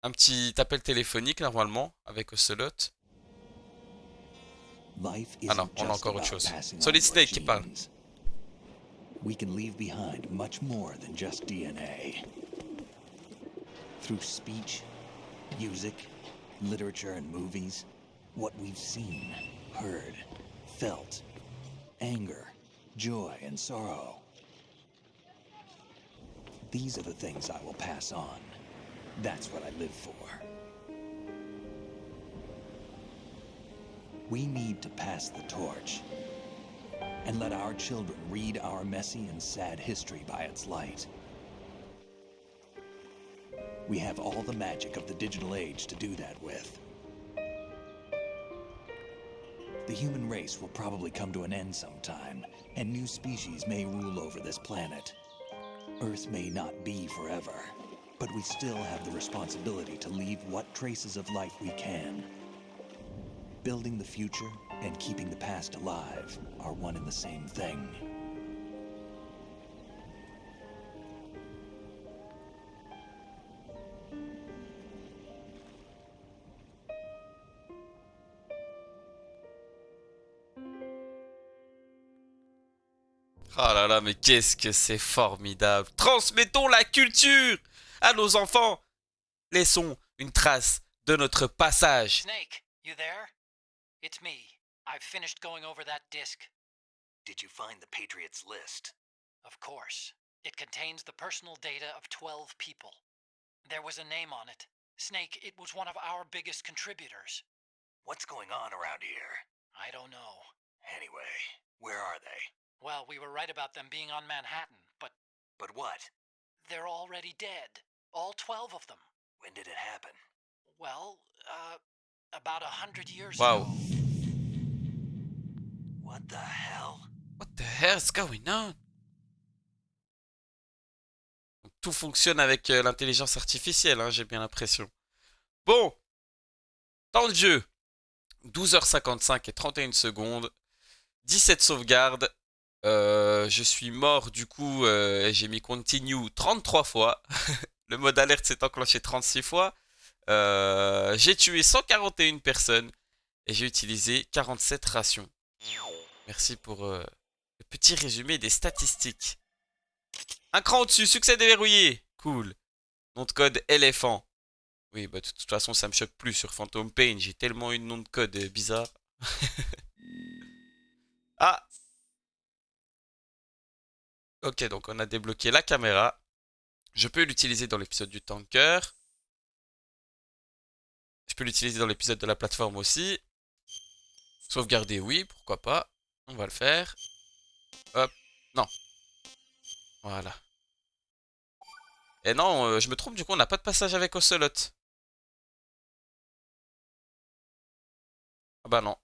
un petit appel téléphonique normalement avec Ocelot. Ah non, on a encore autre chose. Solid Snake qui parle. We can leave behind much more than just DNA. Through speech, music, literature and movies, what we've seen, heard, felt, anger, joy and sorrow. These are the things I will pass on. That's what I live for. We need to pass the torch and let our children read our messy and sad history by its light. We have all the magic of the digital age to do that with. The human race will probably come to an end sometime, and new species may rule over this planet. Earth may not be forever, but we still have the responsibility to leave what traces of life we can. Building the future and keeping the past alive are one and the same thing. Oh là là, mais qu'est-ce que c'est formidable. Transmettons la culture à nos enfants. Laissons une trace de notre passage. Snake, you there? It's me. I've finished going over that disc. Did you find the Patriots list? Of course. It contains the personal data of 12 people. There was a name on it. Snake, it was one of our biggest contributors. What's going on around here? I don't know. Anyway, where are they? Well, we were right about them being on Manhattan, but... But what? They're already dead. All 12 of them. When did it happen? Well, about 100 years Wow. ago. What the hell? What the hell's going on? Donc, tout fonctionne avec l'intelligence artificielle, hein, j'ai bien l'impression. Bon. Temps de jeu. 12h55 et 31 secondes. 17 sauvegardes. Je suis mort du coup et j'ai mis continue 33 fois. Le mode alerte s'est enclenché 36 fois. J'ai tué 141 personnes et j'ai utilisé 47 rations. Merci pour le petit résumé des statistiques. Un cran au-dessus, succès déverrouillé. Cool. Nom de code éléphant. Oui, bah de toute façon ça me choque plus sur Phantom Pain. J'ai tellement eu de nom de code bizarre. Ah. Ok, donc on a débloqué la caméra. Je peux l'utiliser dans l'épisode du tanker. Je peux l'utiliser dans l'épisode de la plateforme aussi. Sauvegarder, oui, pourquoi pas. On va le faire. Hop, non. Voilà. Et non, je me trompe, du coup, on n'a pas de passage avec Ocelot. Ah bah non.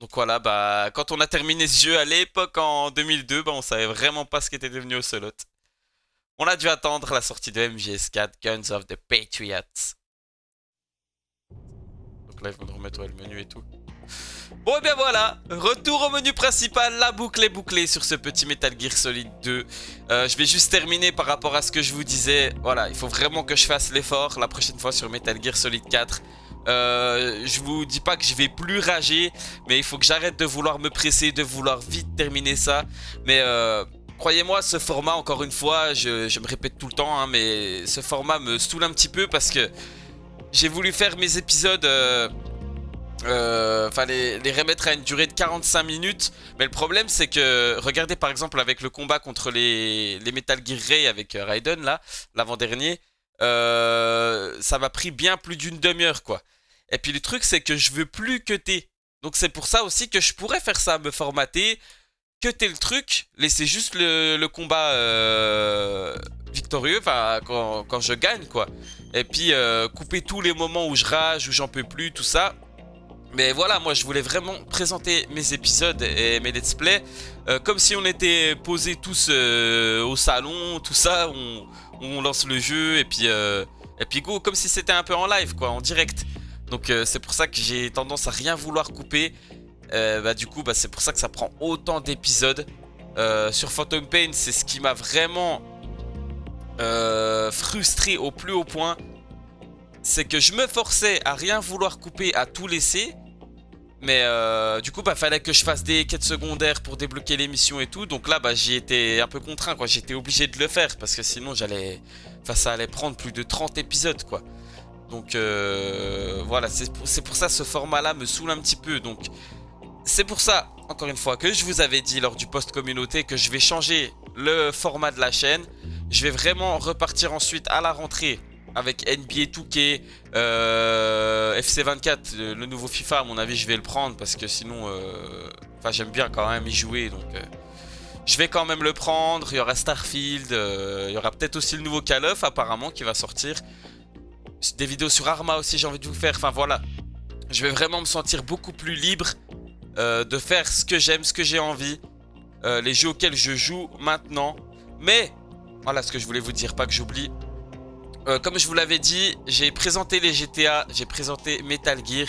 Donc voilà, bah quand on a terminé ce jeu à l'époque en 2002, bah on savait vraiment pas ce qu'était devenu Ocelot. On a dû attendre la sortie de MGS4, Guns of the Patriots. Donc là ils vont nous remettre le menu et tout. Bon et bien voilà, retour au menu principal, la boucle est bouclée sur ce petit Metal Gear Solid 2. Je vais juste terminer par rapport à ce que je vous disais. Voilà, il faut vraiment que je fasse l'effort la prochaine fois sur Metal Gear Solid 4. Je vous dis pas que je vais plus rager, mais il faut que j'arrête de vouloir me presser, de vouloir vite terminer ça. Mais croyez-moi, ce format, encore une fois, je me répète tout le temps, hein, mais ce format me saoule un petit peu parce que j'ai voulu faire mes épisodes, enfin les remettre à une durée de 45 minutes. Mais le problème c'est que, regardez par exemple avec le combat contre les Metal Gear Ray avec Raiden là, l'avant-dernier, ça m'a pris bien plus d'une demi-heure quoi. Et puis le truc c'est que je veux plus cutter. Donc c'est pour ça aussi que je pourrais faire ça, me formater, cutter le truc, laisser juste le combat victorieux, enfin quand je gagne quoi. Et puis couper tous les moments où je rage, où j'en peux plus, tout ça. Mais voilà, moi je voulais vraiment présenter mes épisodes et mes let's play comme si on était posés tous au salon, tout ça, on lance le jeu et puis go, comme si c'était un peu en live quoi, en direct. Donc c'est pour ça que j'ai tendance à rien vouloir couper. Du coup c'est pour ça que ça prend autant d'épisodes. Sur Phantom Pain, c'est ce qui m'a vraiment frustré au plus haut point. c'est que je me forçais à rien vouloir couper, à tout laisser. Mais du coup, bah, fallait que je fasse des quêtes secondaires pour débloquer les missions et tout. Donc là, bah, j'y étais un peu contraint, quoi. J'étais obligé de le faire parce que sinon, ça allait prendre plus de 30 épisodes, quoi. Donc voilà, c'est pour ça ce format-là me saoule un petit peu. Donc c'est pour ça, encore une fois, que je vous avais dit lors du post communauté que je vais changer le format de la chaîne. Je vais vraiment repartir ensuite à la rentrée avec NBA 2K, FC24, le nouveau FIFA. À mon avis, je vais le prendre parce que sinon, enfin, j'aime bien quand même y jouer. Donc, je vais quand même le prendre. Il y aura Starfield, il y aura peut-être aussi le nouveau Call of apparemment qui va sortir. Des vidéos sur Arma aussi, j'ai envie de vous faire. Enfin voilà, je vais vraiment me sentir beaucoup plus libre de faire ce que j'aime, ce que j'ai envie, les jeux auxquels je joue maintenant. Mais voilà ce que je voulais vous dire, pas que j'oublie. Comme je vous l'avais dit, j'ai présenté les GTA, j'ai présenté Metal Gear.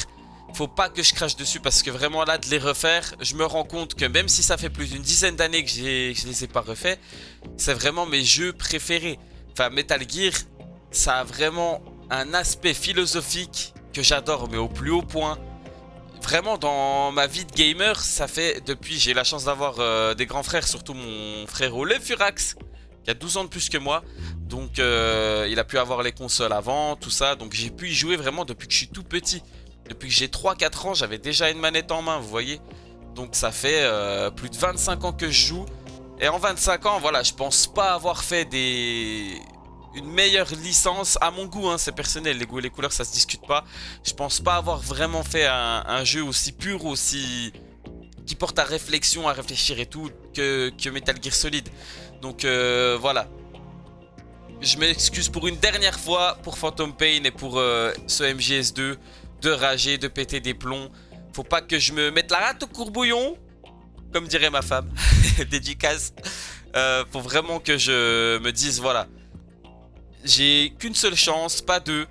Faut pas que je crache dessus parce que vraiment là de les refaire, je me rends compte que même si ça fait plus d'une dizaine d'années que je les ai pas refaits, c'est vraiment mes jeux préférés. Enfin, Metal Gear, ça a vraiment un aspect philosophique que j'adore, mais au plus haut point. Vraiment, dans ma vie de gamer, ça fait depuis, j'ai eu la chance d'avoir des grands frères, surtout mon frère Le Furax, qui a 12 ans de plus que moi. Donc, il a pu avoir les consoles avant, tout ça. Donc, j'ai pu y jouer vraiment depuis que je suis tout petit. Depuis que j'ai 3-4 ans, j'avais déjà une manette en main, vous voyez. Donc, ça fait plus de 25 ans que je joue. Et en 25 ans, voilà, je pense pas avoir fait une meilleure licence à mon goût, hein, c'est personnel, les goûts et les couleurs ça se discute pas. Je pense pas avoir vraiment fait un jeu aussi pur, aussi qui porte à réflexion, à réfléchir et tout que Metal Gear Solid. Donc voilà, je m'excuse pour une dernière fois pour Phantom Pain et pour ce MGS2 de rager, de péter des plombs. Faut pas que je me mette la rate au courbouillon, comme dirait ma femme. Dédicace. Faut vraiment que je me dise voilà, j'ai qu'une seule chance, pas deux,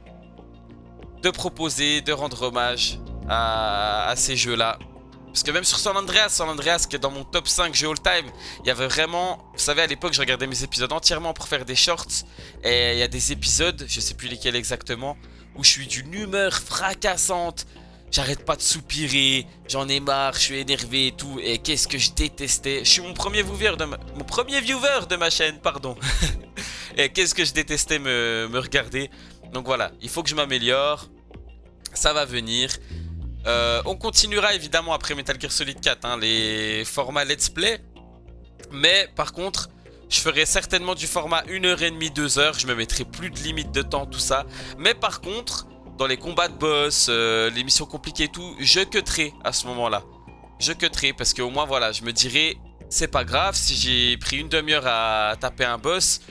de proposer, de rendre hommage à ces jeux-là. Parce que même sur San Andreas qui est dans mon top 5 jeux all-time, il y avait vraiment... Vous savez, à l'époque, je regardais mes épisodes entièrement pour faire des shorts. Et il y a des épisodes, je sais plus lesquels exactement, où je suis d'une humeur fracassante. J'arrête pas de soupirer, j'en ai marre, je suis énervé et tout. Et qu'est-ce que je détestais. Je suis mon premier viewer de ma chaîne, pardon. Et qu'est-ce que je détestais me regarder. Donc voilà, il faut que je m'améliore. Ça va venir. On continuera évidemment après Metal Gear Solid 4, hein, les formats let's play. Mais par contre, je ferai certainement du format 1h30, 2h. Je me mettrai plus de limite de temps, tout ça. Mais par contre, dans les combats de boss, les missions compliquées et tout, je cutterai à ce moment-là. Je cutterai parce qu'au moins voilà, je me dirai, c'est pas grave si j'ai pris une demi-heure à taper un boss.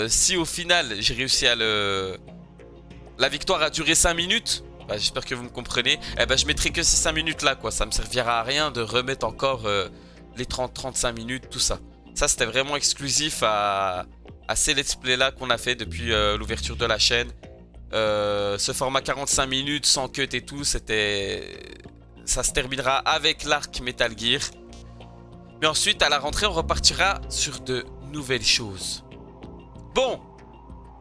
Si au final j'ai réussi à la victoire a duré 5 minutes, bah, j'espère que vous me comprenez. Eh ben, je mettrai que ces 5 minutes là quoi. Ça me servira à rien de remettre encore les 30-35 minutes, tout ça. Ça c'était vraiment exclusif à ces let's play là qu'on a fait depuis l'ouverture de la chaîne. Ce format 45 minutes sans cut et tout, ça se terminera avec l'arc Metal Gear. Mais ensuite à la rentrée on repartira sur de nouvelles choses. Bon,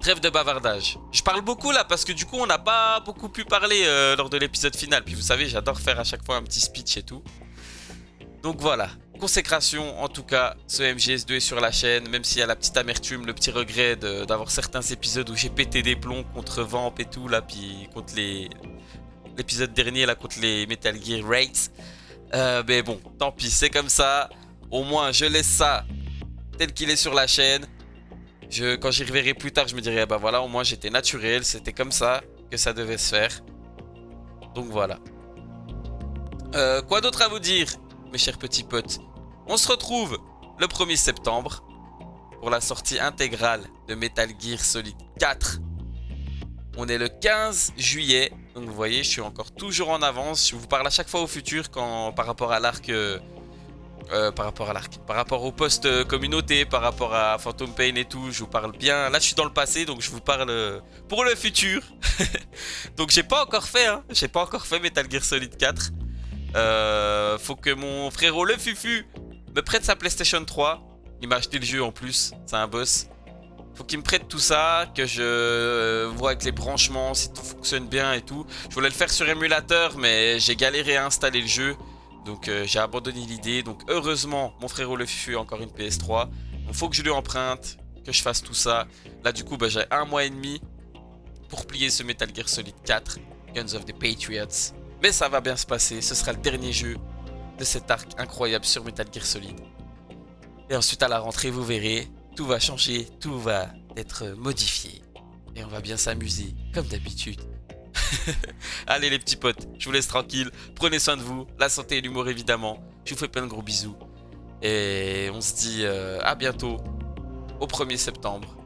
trêve de bavardage. Je parle beaucoup là parce que du coup on n'a pas beaucoup pu parler lors de l'épisode final. Puis vous savez, j'adore faire à chaque fois un petit speech et tout. Donc voilà, consécration en tout cas, ce MGS2 est sur la chaîne. Même s'il y a la petite amertume, le petit regret d'avoir certains épisodes où j'ai pété des plombs contre Vamp et tout là. Puis contre l'épisode dernier là, contre les Metal Gear Rates. Mais bon, tant pis, c'est comme ça. Au moins je laisse ça tel qu'il est sur la chaîne. Quand j'y reverrai plus tard, je me dirai, bah voilà, au moins j'étais naturel, c'était comme ça que ça devait se faire. Donc voilà. Quoi d'autre à vous dire, mes chers petits potes? On se retrouve le 1er septembre pour la sortie intégrale de Metal Gear Solid 4. On est le 15 juillet, donc vous voyez, je suis encore toujours en avance. Je vous parle à chaque fois au futur par rapport à l'arc... par rapport au post communauté, par rapport à Phantom Pain et tout, je vous parle bien. Là je suis dans le passé, donc je vous parle pour le futur. Donc j'ai pas encore fait, hein, j'ai pas encore fait Metal Gear Solid 4. Faut que mon frérot le Fufu me prête sa PlayStation 3. Il m'a acheté le jeu en plus, c'est un boss. Faut qu'il me prête tout ça, que je vois avec les branchements si tout fonctionne bien et tout. Je voulais le faire sur émulateur, mais j'ai galéré à installer le jeu. Donc j'ai abandonné l'idée. Donc heureusement, mon frérot le Fufu a encore une PS3. Donc faut que je lui emprunte, que je fasse tout ça. Là du coup, j'ai 1 mois et demi pour plier ce Metal Gear Solid 4, Guns of the Patriots. Mais ça va bien se passer, ce sera le dernier jeu de cet arc incroyable sur Metal Gear Solid. Et ensuite à la rentrée, vous verrez, tout va changer, tout va être modifié. Et on va bien s'amuser, comme d'habitude. Allez les petits potes, je vous laisse tranquille. Prenez soin de vous, la santé et l'humour évidemment. Je vous fais plein de gros bisous. Et on se dit à bientôt, au 1er septembre,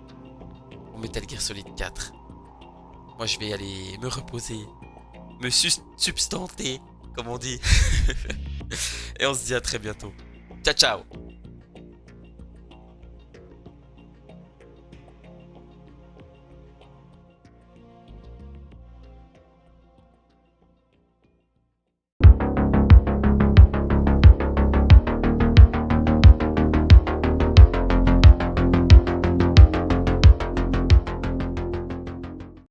au Metal Gear Solid 4. Moi je vais aller me reposer, me substanter, comme on dit. Et on se dit à très bientôt. Ciao ciao.